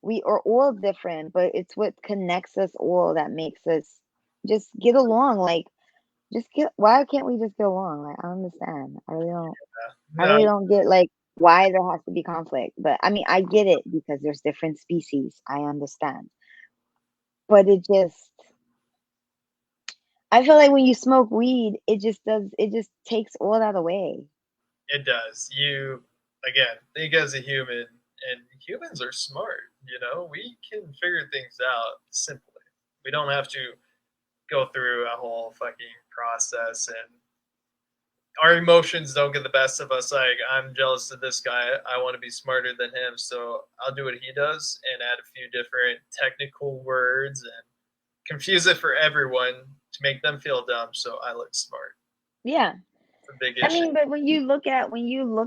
Speaker 1: we are all different, but it's what connects us all that makes us just get along. Like just get why can't we just get along? Like I don't understand. I really don't. I
Speaker 2: no,
Speaker 1: really don't get like why there has to be conflict. But I mean, I get it because there's different species. I understand. But I feel like when you smoke weed, it just takes all that away.
Speaker 2: it does. You again think as a human, and humans are smart. We can figure things out simply. We don't have to go through a whole fucking process, and our emotions don't get the best of us. Like I'm jealous of this guy. I want to be smarter than him, so I'll do what he does and add a few different technical words and confuse it for everyone to make them feel dumb. So I look smart.
Speaker 1: Yeah.
Speaker 2: It's a big
Speaker 1: I
Speaker 2: issue.
Speaker 1: mean, but when you look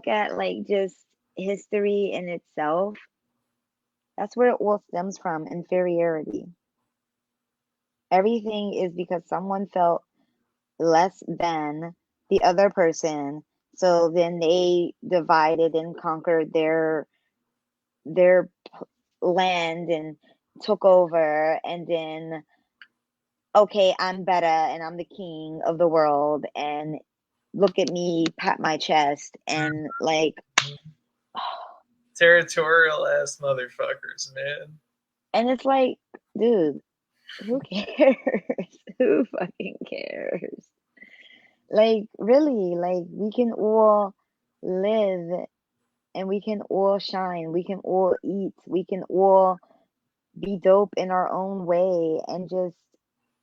Speaker 1: at like just history in itself, that's where it all stems from, inferiority. Everything is because someone felt less than the other person, so then they divided and conquered their land and took over and then okay, I'm better and I'm the king of the world and look at me, pat my chest and like
Speaker 2: Territorial ass motherfuckers, man.
Speaker 1: and it's like, dude, who cares? Who fucking cares? Like, really, like, we can all live and we can all shine. We can all eat. We can all be dope in our own way. And just,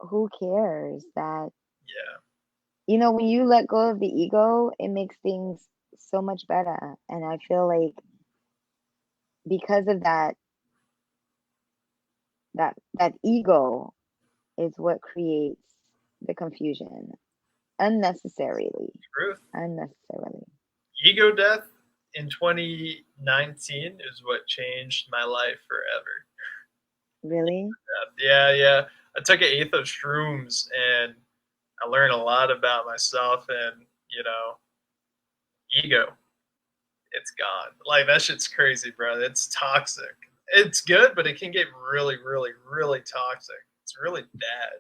Speaker 1: who cares that,
Speaker 2: Yeah,
Speaker 1: when you let go of the ego, it makes things so much better. And I feel like because of that ego is what creates the confusion unnecessarily.
Speaker 2: Truth.
Speaker 1: Unnecessarily.
Speaker 2: Ego death in 2019 is what changed my life forever.
Speaker 1: Really?
Speaker 2: Yeah, yeah. I took an eighth of shrooms and I learned a lot about myself and, ego. It's gone. Like, that shit's crazy, bro. It's toxic. It's good, but it can get really, really, really toxic. It's really bad.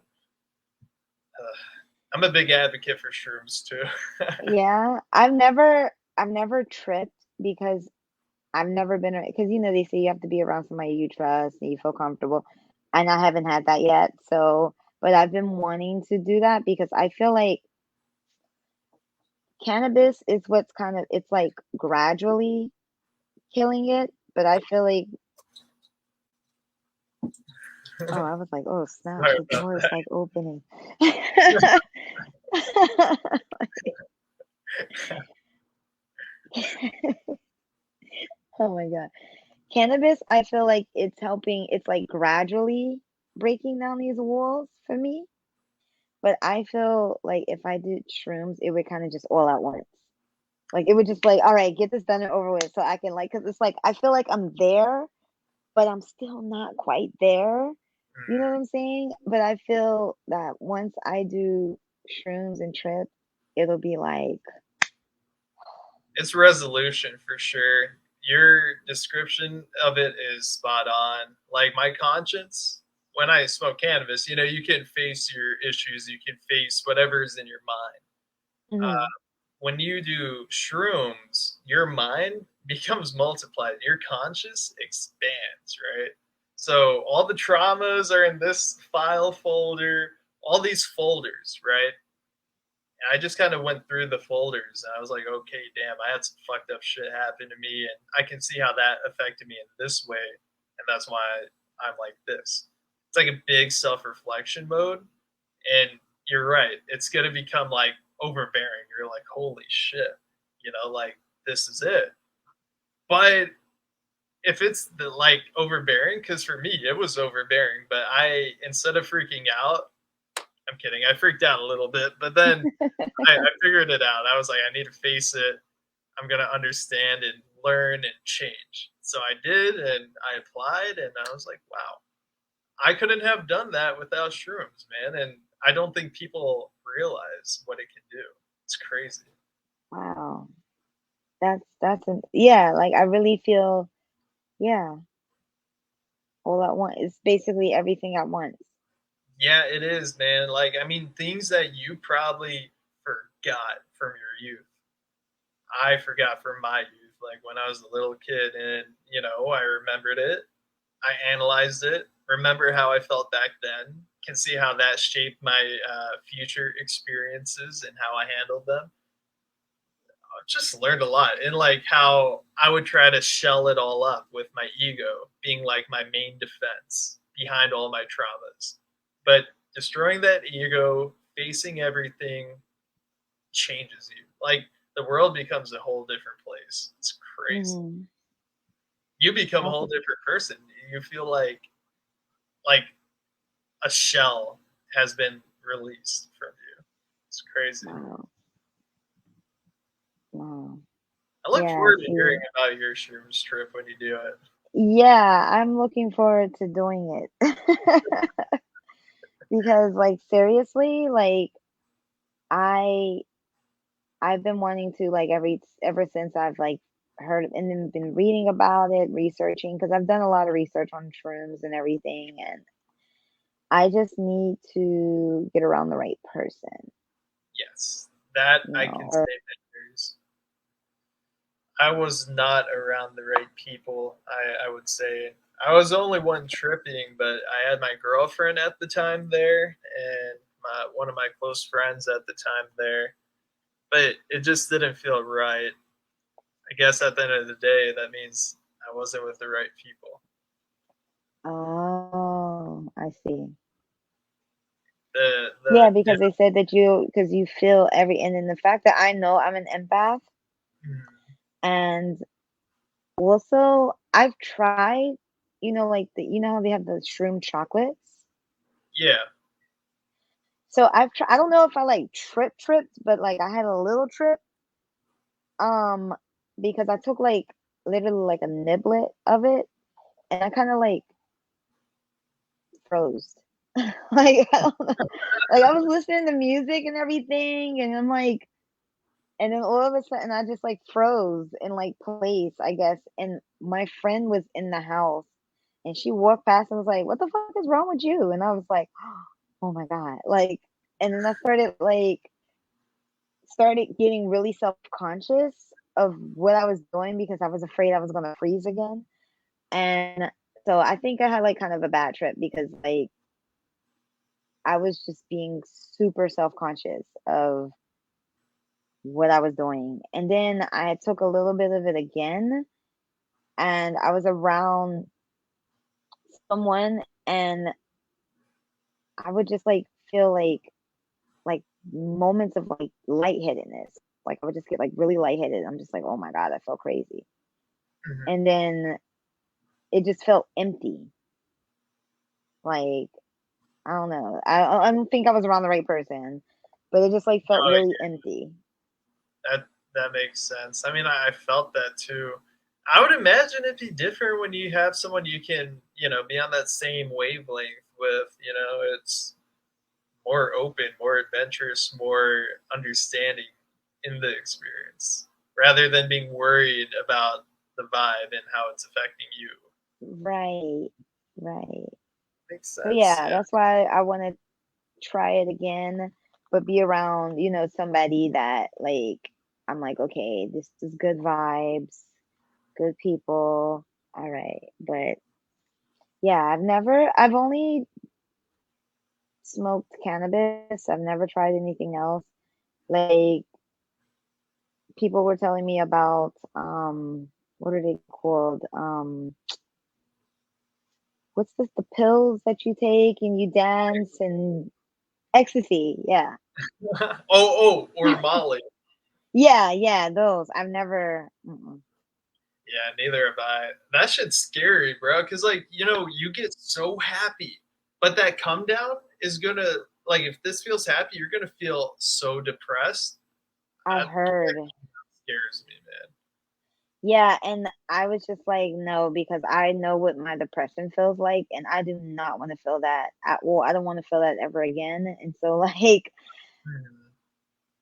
Speaker 2: I'm a big advocate for shrooms too.
Speaker 1: Yeah. I've never tripped because I've never been because they say you have to be around somebody you trust and you feel comfortable. And I haven't had that yet. So, but I've been wanting to do that because I feel like cannabis is what's kind of it's like gradually killing it, but I feel like oh, I was like, oh snap,
Speaker 2: Sorry
Speaker 1: the
Speaker 2: about
Speaker 1: door is
Speaker 2: that.
Speaker 1: like opening. Oh my God. Cannabis, I feel like it's helping, it's like gradually breaking down these walls for me. But I feel like if I did shrooms, it would kind of just all at once. Like it would just like, all right, get this done and over with so I can like, because it's like, I feel like I'm there, but I'm still not quite there. You know what I'm saying? But I feel that once I do shrooms and trip, it'll be like,
Speaker 2: It's resolution for sure. Your description of it is spot on. Like, my conscience, when I smoke cannabis, you can face your issues, you can face whatever's in your mind.
Speaker 1: mhm,
Speaker 2: When you do shrooms, your mind becomes multiplied. Your conscious expands, right? So all the traumas are in this file folder, all these folders, right? And I just kind of went through the folders and I was like, okay, damn, I had some fucked up shit happen to me, and I can see how that affected me in this way, and that's why I'm like this. It's like a big self reflection mode, and you're right. It's gonna become like overbearing. You're like, holy shit, like, this is it. But if it's the like overbearing, because for me it was overbearing, but instead of freaking out, I'm kidding. I freaked out a little bit, but then I figured it out. I was like, I need to face it. I'm gonna understand and learn and change. So I did, and I applied, and I was like, wow, I couldn't have done that without shrooms, man. And I don't think people realize what it can do. It's crazy.
Speaker 1: wow. Yeah, like I really feel, yeah, all at once. It's basically everything at once.
Speaker 2: Yeah, it is, man. Like, I mean, things that you probably forgot from your youth, I forgot from my youth. Like, when I was a little kid, and I remembered it, I analyzed it, remember how I felt back then, can see how that shaped my future experiences and how I handled them. I just learned a lot, and like how I would try to shell it all up with my ego being like my main defense behind all my traumas. But destroying that ego, facing everything, changes you. Like, the world becomes a whole different place. It's crazy.
Speaker 1: Hmm.
Speaker 2: You become a
Speaker 1: That's
Speaker 2: whole different person. You feel like a shell has been released from you. It's crazy.
Speaker 1: wow. Wow.
Speaker 2: I look
Speaker 1: Yeah,
Speaker 2: forward to hearing
Speaker 1: see.
Speaker 2: about your shrooms trip when you do it.
Speaker 1: Yeah, I'm looking forward to doing it. Because like seriously, like I I've been wanting to like ever since I've like heard and then been reading about it, researching because I've done a lot of research on shrooms and everything and I just need to get around the right person,
Speaker 2: Yes, that I can say
Speaker 1: or
Speaker 2: that I was not around the right people. I would say I was the only one tripping, but I had my girlfriend at the time there, and one of my close friends at the time there. But it just didn't feel right. I guess at the end of the day, that means I wasn't with the right people.
Speaker 1: oh, I see.
Speaker 2: The
Speaker 1: Yeah, because they said that because you feel every, and then the fact that I know I'm an empath
Speaker 2: Mhm.
Speaker 1: and Also, I've tried, like you know how they have the shroom chocolates?
Speaker 2: Yeah.
Speaker 1: So I don't know if I like tripped, but like I had a little trip, um, because I took like literally like a niblet of it and I kind of like froze. Like I don't know. Like I was listening to music and everything, and I'm like, and then all of a sudden I just like froze in like place, I guess. And my friend was in the house and she walked past and was like, "What the fuck is wrong with you?" And I was like, "Oh my God." Like, and then I started getting really self-conscious of what I was doing because I was afraid I was gonna freeze again. And so I think I had like kind of a bad trip because like I was just being super self-conscious of what I was doing. And then I took a little bit of it again and I was around someone and I would just like feel like moments of like lightheadedness. Like I would just get like really lightheaded. I'm just like, oh my God, I feel crazy.
Speaker 2: Mhm.
Speaker 1: And then it just felt empty. Like, I don't know. I don't think I was around the right person, but it just like felt
Speaker 2: No,
Speaker 1: really empty.
Speaker 2: that makes sense. I mean, I felt that too. I would imagine it'd be different when you have someone you can, be on that same wavelength with. It's more open, more adventurous, more understanding in the experience, rather than being worried about the vibe and how it's affecting you.
Speaker 1: Right. Right.
Speaker 2: Makes
Speaker 1: So
Speaker 2: sense.
Speaker 1: yeah,
Speaker 2: Yeah.
Speaker 1: that's why I want to try it again, but be around, somebody that like I'm like, okay, this is good vibes, good people. All right. But yeah, I've only smoked cannabis. I've never tried anything else. Like people were telling me about what are they called? What's this the pills that you take and you dance and ecstasy, yeah.
Speaker 2: Or Molly.
Speaker 1: Yeah, yeah, those. I've never
Speaker 2: Yeah, neither have I. That shit's scary, bro. Because you get so happy, but that come down is gonna like if this feels happy, you're gonna feel so depressed.
Speaker 1: I've
Speaker 2: That
Speaker 1: heard.
Speaker 2: scares me, man.
Speaker 1: Yeah, and I was just like, no, because I know what my depression feels like, and I do not want to feel that at well, I don't want to feel that ever again. And so like
Speaker 2: Mhm.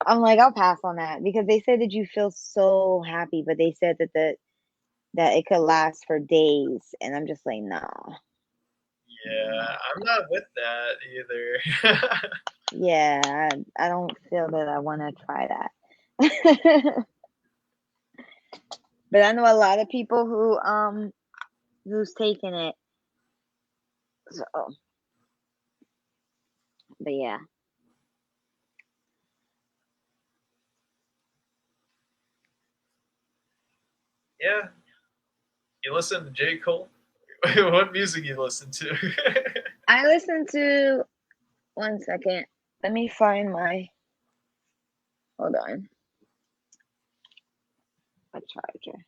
Speaker 1: I'm like, I'll pass on that because they said that you feel so happy, but they said that it could last for days, and I'm just like, no.
Speaker 2: Yeah, I'm not with that either.
Speaker 1: Yeah, I don't feel that I want to try that. But I know a lot of people who's taken it. So, but yeah.
Speaker 2: Yeah, you listen to J. Cole? What music you listen to?
Speaker 1: I listen to one second. Let me find my hold on. A charger.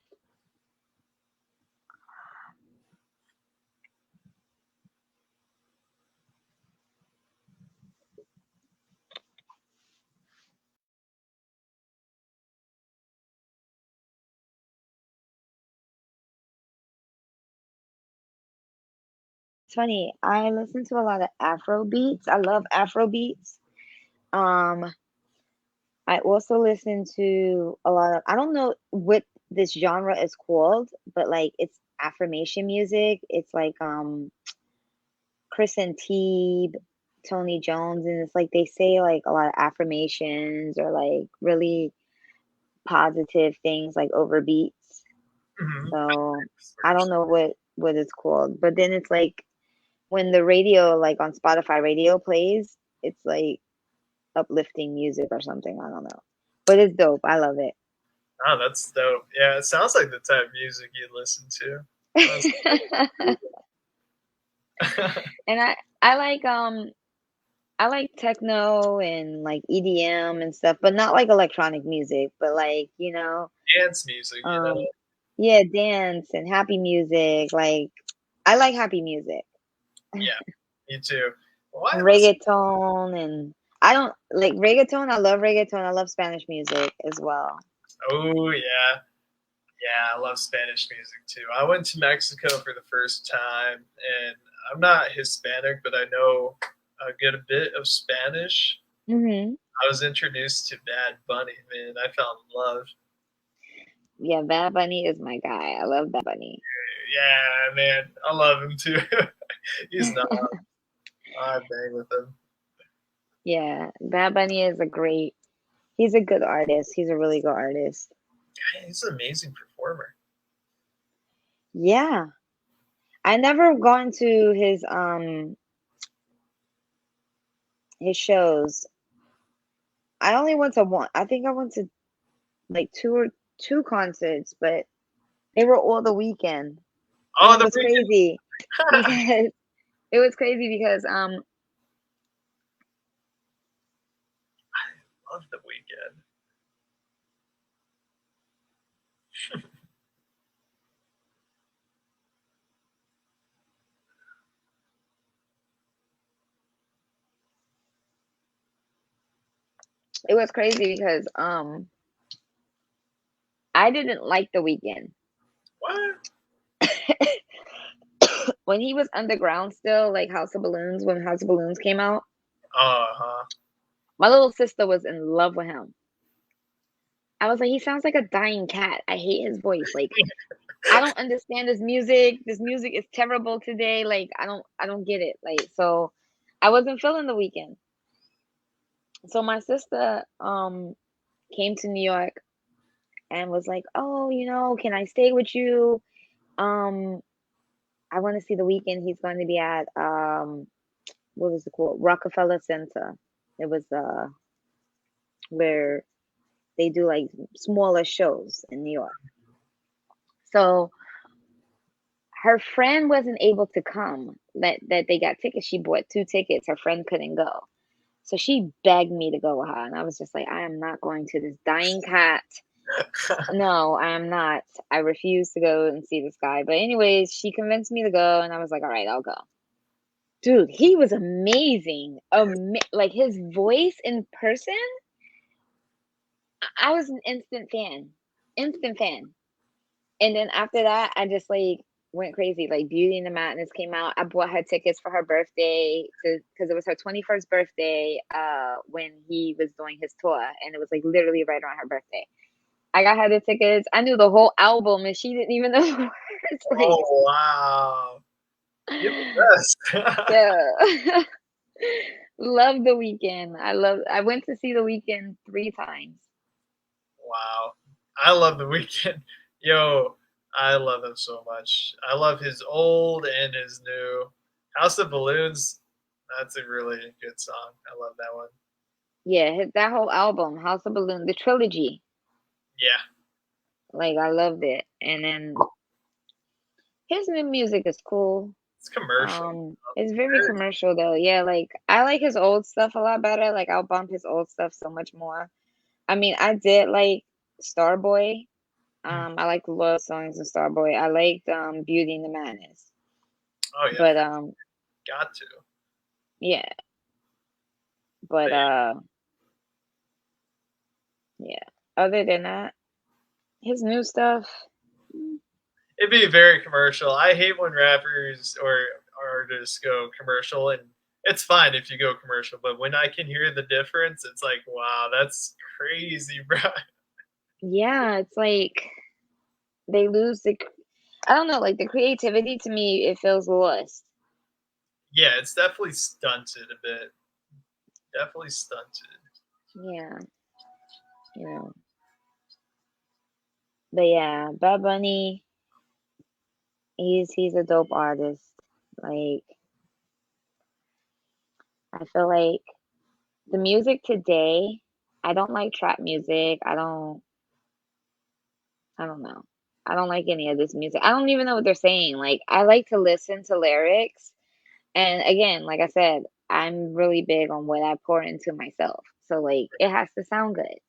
Speaker 1: It's funny. I listen to a lot of Afro beats. I love Afro beats. Um, I also listen to a lot of I don't know what this genre is called, but like it's affirmation music. It's like Chris and Teeb, Tony Jones, and it's like they say like a lot of affirmations or like really positive things like over beats.
Speaker 2: Mhm.
Speaker 1: So I don't know what it's called, but then it's like when the radio like on Spotify radio plays, it's like uplifting music or something. I don't know, but it's dope. I love it.
Speaker 2: Oh, that's dope. Yeah, it sounds like the type of music you listen to. That's
Speaker 1: And I like techno and like EDM and stuff, but not like electronic music, but like,
Speaker 2: dance music.
Speaker 1: um Yeah, dance and happy music. Like I like happy music.
Speaker 2: Yeah, me too. Well, I listen.
Speaker 1: Reggaeton and I don't like reggaeton. I love reggaeton. I love Spanish music as well.
Speaker 2: Oh yeah, yeah. I love Spanish music too. I went to Mexico for the first time, and I'm not Hispanic, but I know a good bit of Spanish.
Speaker 1: Hmm.
Speaker 2: I was introduced to Bad Bunny, man. I fell in love.
Speaker 1: Yeah, Bad Bunny is my guy. I love Bad Bunny.
Speaker 2: Yeah, man. I love him too. He's not. I bang with him.
Speaker 1: Yeah, Bad Bunny is a great. He's a good artist. He's a really good artist.
Speaker 2: He's an amazing performer.
Speaker 1: Yeah, I never gone to his shows. I only went to one. I think I went to like two concerts, but they were all the weekend, and
Speaker 2: Oh,
Speaker 1: it
Speaker 2: the
Speaker 1: was
Speaker 2: weekend.
Speaker 1: crazy because it was crazy because
Speaker 2: Love the weekend.
Speaker 1: it was crazy because I didn't like the weekend
Speaker 2: What?
Speaker 1: when he was underground still, like House of Balloons when House of Balloons came out.
Speaker 2: Uh huh.
Speaker 1: My little sister was in love with him. I was like, he sounds like a dying cat. I hate his voice. Like, I don't understand this music. This music is terrible today. Like, I don't get it. Like, so I wasn't feeling the weekend. So my sister came to New York and was like, "Oh, can I stay with you? Um, I want to see the weekend. He's going to be at what was it called? Rockefeller Center. It was where they do like smaller shows in New York. So her friend wasn't able to come. That they got tickets. She bought two tickets. Her friend couldn't go. So she begged me to go with her, and I was just like, I am not going to this dying cat. No, I am not. I refuse to go and see this guy. But anyways, she convinced me to go, and I was like, all right, I'll go. Dude, he was amazing. Like his voice in person, I was an instant fan. Instant fan. And then after that, I just like went crazy. Like Beauty and the Madness came out. I bought her tickets for her birthday to because it was her 21st birthday when he was doing his tour, and it was like literally right around her birthday. I got her the tickets. I knew the whole album, and she didn't even know the words. Like,
Speaker 2: Oh wow. You're the best.
Speaker 1: yeah. Love the weekend. I went to see the weekend 3 times.
Speaker 2: Wow. I love the weekend. Yo, I love him so much. I love his old and his new. House of Balloons. That's a really good song. I love that one.
Speaker 1: Yeah, that whole album, House of Balloon, the trilogy.
Speaker 2: Yeah,
Speaker 1: Like I loved it. And then his new music is cool.
Speaker 2: it's commercial.
Speaker 1: It's very commercial though. Yeah, like I like his old stuff a lot better. Like I'll bump his old stuff so much more. I mean, I did like Starboy. I like the love songs of Starboy. I liked Beauty and the Madness.
Speaker 2: Oh yeah,
Speaker 1: But
Speaker 2: got to.
Speaker 1: yeah, but
Speaker 2: But yeah,
Speaker 1: yeah. Other than that, his new stuff, mm,
Speaker 2: it'd be very commercial. I hate when rappers or artists go commercial, and it's fine if you go commercial, but when I can hear the difference, it's like, wow, that's crazy, bro.
Speaker 1: yeah, it's like they lose I don't know, like the creativity to me, it feels lost.
Speaker 2: Yeah, it's definitely stunted a bit. Definitely stunted.
Speaker 1: Yeah, you know. But yeah, Bad Bunny, he's a dope artist. Like I feel like the music today, I don't like trap music. I don't know. I don't like any of this music. I don't even know what they're saying. Like I like to listen to lyrics. And again, like I said, I'm really big on what I pour into myself. So like it has to sound good.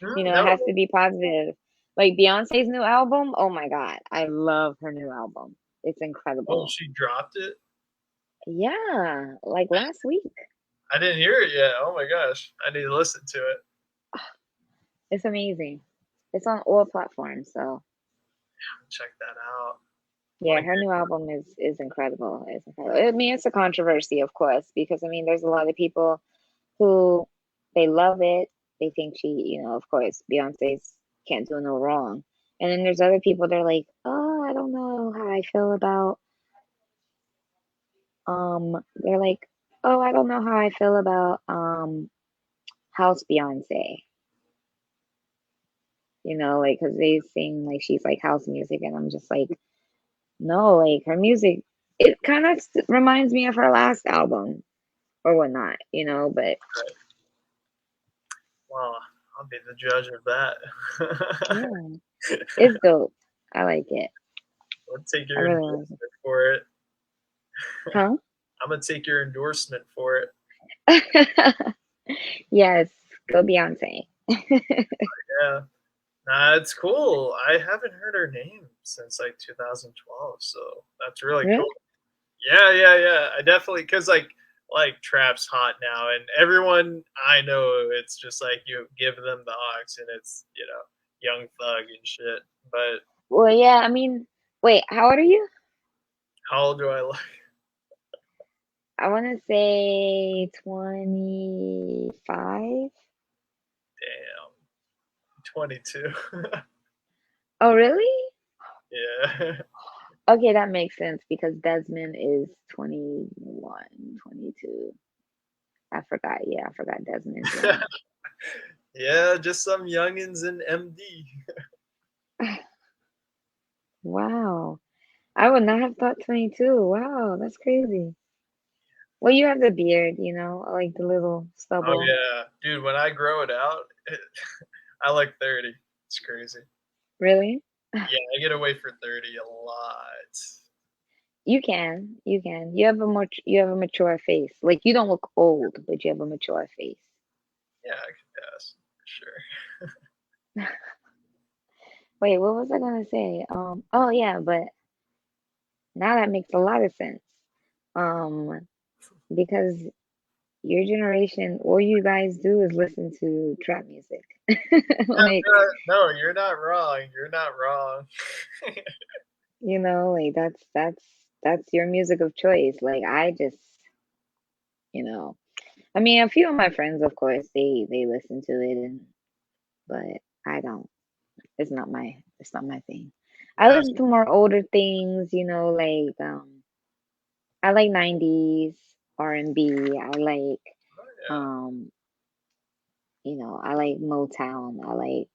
Speaker 2: Mm,
Speaker 1: It
Speaker 2: no,
Speaker 1: has to be positive. Like Beyonce's new album. Oh my God. I love her new album. It's
Speaker 2: Oh,
Speaker 1: incredible.
Speaker 2: she dropped it.
Speaker 1: Yeah, like last week.
Speaker 2: I didn't hear it yet. Oh my gosh, I need to listen to it.
Speaker 1: It's amazing. It's on all platforms, so
Speaker 2: Check that out.
Speaker 1: yeah,
Speaker 2: Like,
Speaker 1: her new album is incredible. It's incredible. I mean, it's a controversy, of course, because I mean, there's a lot of people who they love it. They think she, of course, Beyonce's can't do no wrong. And then there's other people that are like, oh, I don't know how I feel about they're like, oh, I don't know how I feel about House Beyonce. Like, because they sing like she's like house music, and I'm just like, no, like her music, it kind of reminds me of her last album or whatnot, but
Speaker 2: well, I'll be the judge of that.
Speaker 1: yeah, it's dope. I like it.
Speaker 2: I'll take
Speaker 1: I
Speaker 2: your
Speaker 1: really like it.
Speaker 2: endorsement for it.
Speaker 1: Huh?
Speaker 2: I'm gonna take your endorsement for it.
Speaker 1: Yes, go Beyonce.
Speaker 2: Yeah, nah, it's cool. I haven't heard her name since like 2012, so that's really
Speaker 1: Really?
Speaker 2: cool. Yeah, yeah, yeah. I definitely because like trap's hot now, and everyone I know, it's just like you give them the ox, and it's Young Thug and shit. But
Speaker 1: Well, yeah, I mean, wait, how old are you?
Speaker 2: how old do I look?
Speaker 1: I want to say 25.
Speaker 2: Damn, 22.
Speaker 1: Oh, really?
Speaker 2: Yeah.
Speaker 1: Okay, that makes sense because Desmond is 21, 22. I forgot. Yeah, I forgot Desmond's young.
Speaker 2: Yeah, just some youngins in MD.
Speaker 1: Wow. I would not have thought 22. Wow, that's crazy. Well, you have the beard, like the little
Speaker 2: Oh
Speaker 1: stubble.
Speaker 2: yeah, dude. When I grow it out, I like 30. It's crazy.
Speaker 1: Really?
Speaker 2: Yeah, I get away for 30 a lot.
Speaker 1: You can. You can. You have a mature face. Like you don't look old, but you have a mature face.
Speaker 2: Yeah, I could pass for sure.
Speaker 1: Wait, what was I gonna say? Oh yeah, but now that makes a lot of sense. Um, because your generation, all you guys do is listen to trap music. Like,
Speaker 2: No, you're not wrong. You're not wrong.
Speaker 1: like that's your music of choice. Like I just, you know, I mean, a few of my friends, of course, they listen to it, but I don't. It's not my thing. I
Speaker 2: That's
Speaker 1: listen to more older things, like I like 90s R&B. I like
Speaker 2: yeah.
Speaker 1: um, I like Motown. I like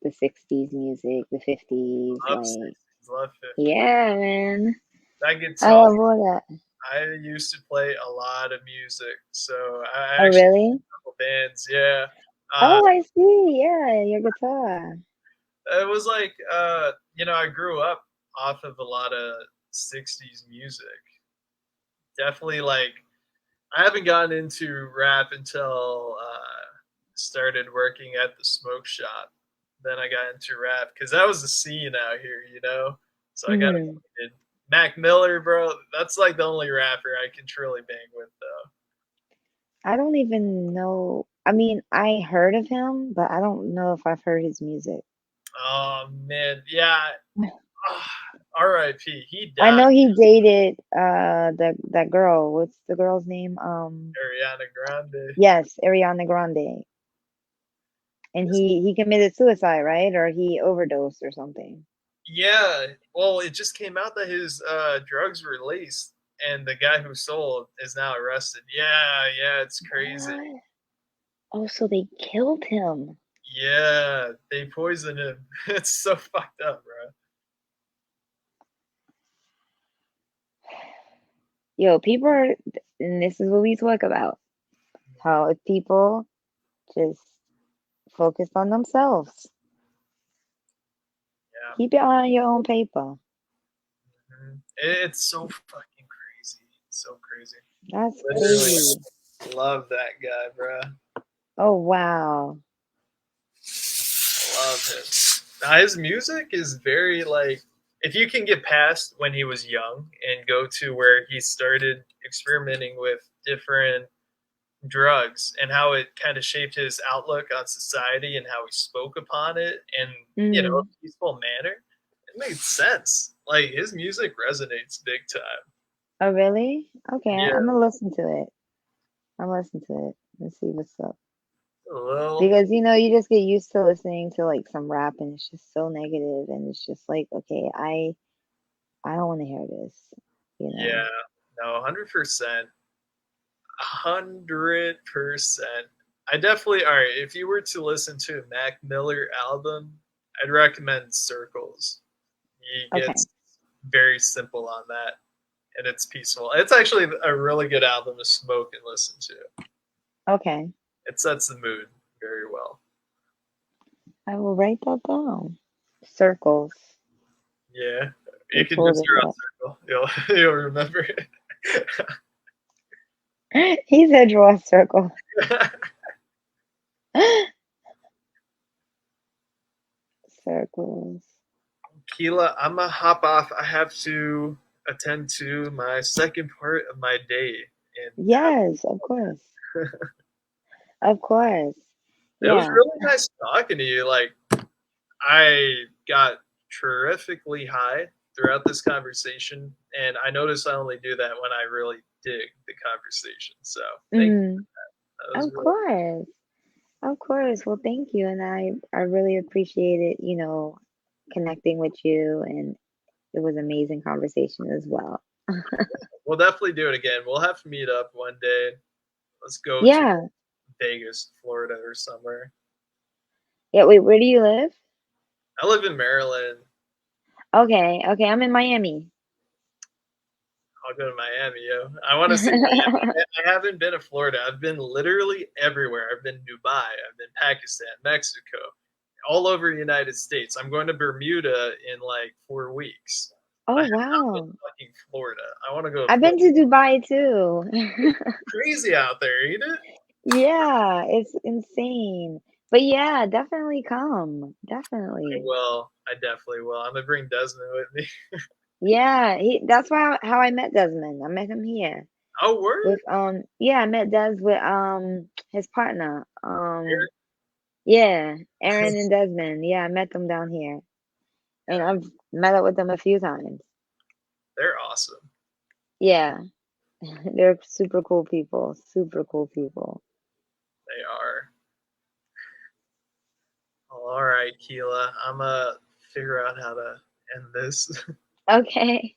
Speaker 1: the 60s music, the 50s,
Speaker 2: Love
Speaker 1: like
Speaker 2: 60s, love 50s.
Speaker 1: yeah, man.
Speaker 2: I can
Speaker 1: I
Speaker 2: tell
Speaker 1: love all that.
Speaker 2: I used to play a lot of music, so I
Speaker 1: Oh,
Speaker 2: actually
Speaker 1: really?
Speaker 2: have a couple bands. Yeah, uh,
Speaker 1: Oh, I see. Yeah, your guitar.
Speaker 2: it was like I grew up off of a lot of '60s music. Definitely, like I haven't gotten into rap until started working at the smoke shop. Then I got into rap because that was the scene out here. So I got
Speaker 1: Hmm.
Speaker 2: acquainted. Mac Miller, bro. That's like the only rapper I can truly bang with, though.
Speaker 1: I don't even know. I mean, I heard of him, but I don't know if I've heard his music.
Speaker 2: Oh man, yeah. R.I.P. He
Speaker 1: I
Speaker 2: died.
Speaker 1: know he dated that girl. What's the girl's name?
Speaker 2: Ariana Grande.
Speaker 1: Yes, Ariana Grande. And
Speaker 2: Yes.
Speaker 1: he committed suicide, right? Or he overdosed or something.
Speaker 2: Yeah. Well, it just came out that his drugs were laced, and the guy who sold is now arrested. Yeah, yeah, it's crazy.
Speaker 1: What? Oh, so they killed him.
Speaker 2: Yeah, they poisoned him. It's so fucked up, bro.
Speaker 1: Yo, people are, and this is what we talk about. How if people just focus on themselves.
Speaker 2: Yeah.
Speaker 1: Keep your eye on your own paper.
Speaker 2: It's so fucking crazy. So crazy.
Speaker 1: That's
Speaker 2: Literally
Speaker 1: crazy.
Speaker 2: love that guy, bro.
Speaker 1: Oh, wow.
Speaker 2: Love him. His music is very like, if you can get past when he was young and go to where he started experimenting with different drugs and how it kind of shaped his outlook on society and how he spoke upon it in, a
Speaker 1: Mm.
Speaker 2: peaceful manner, it made sense. Like his music resonates big time.
Speaker 1: Oh, really? Okay, I'm
Speaker 2: Yeah,
Speaker 1: gonna listen to it. I'm gonna listen to it and see what's up.
Speaker 2: a little.
Speaker 1: Because you just get used to listening to like some rap and it's just so negative and it's just like, okay, I don't want to hear this, you know.
Speaker 2: Yeah, no, 100%. 100%. I definitely, all right. If you were to listen to a Mac Miller album, I'd recommend Circles. He
Speaker 1: Okay.
Speaker 2: gets very simple on that, and it's peaceful. It's actually a really good album to smoke and listen to.
Speaker 1: Okay.
Speaker 2: It sets the mood very well.
Speaker 1: I will write that down. Circles.
Speaker 2: Yeah, you
Speaker 1: They
Speaker 2: can
Speaker 1: pulled
Speaker 2: just
Speaker 1: it
Speaker 2: draw a
Speaker 1: up.
Speaker 2: circle. You'll remember it.
Speaker 1: He said draw a circle. Circles.
Speaker 2: Kela, I'm gonna hop off. I have to attend to my second part of my day, and
Speaker 1: Yes, of course. Of course.
Speaker 2: it was
Speaker 1: Yeah.
Speaker 2: really nice talking to you. Like I got terrifically high throughout this conversation, and I notice I only do that when I really dig the conversation. So thank you.
Speaker 1: Mm,
Speaker 2: That was
Speaker 1: of
Speaker 2: really
Speaker 1: course. Of course. Well, thank you. And I really appreciated, connecting with you and it was amazing conversation as well.
Speaker 2: we'll definitely do it again. We'll have to meet up one day. Let's go to
Speaker 1: Yeah.
Speaker 2: Vegas, Florida, or somewhere.
Speaker 1: Yeah, wait, where do you live?
Speaker 2: I live in Maryland.
Speaker 1: Okay, okay, I'm in Miami.
Speaker 2: I'll go to Miami, yo. I want to see Miami. I haven't been to Florida. I've been literally everywhere. I've been Dubai. I've been Pakistan, Mexico, all over the United States. I'm going to Bermuda in like 4 weeks. I
Speaker 1: Oh,
Speaker 2: have not been
Speaker 1: wow.
Speaker 2: to fucking Florida. I want to go to
Speaker 1: I've
Speaker 2: Florida.
Speaker 1: been to Dubai too.
Speaker 2: It's crazy out there, ain't it?
Speaker 1: Yeah, it's insane. But yeah, definitely come.
Speaker 2: I
Speaker 1: Definitely.
Speaker 2: will. I definitely will. I'm gonna bring Desmond with me.
Speaker 1: Yeah, that's how I met Desmond. I met him here
Speaker 2: Oh, word?
Speaker 1: with yeah, I met Des with his partner.
Speaker 2: Here?
Speaker 1: Yeah, Aaron and Desmond. Yeah, I met them down here. And
Speaker 2: Yeah,
Speaker 1: I've met up with them a few times.
Speaker 2: they're awesome.
Speaker 1: Yeah, they're super cool people. Super cool people.
Speaker 2: They are. All right, Keela. I'm gonna figure out how to end this.
Speaker 1: Okay.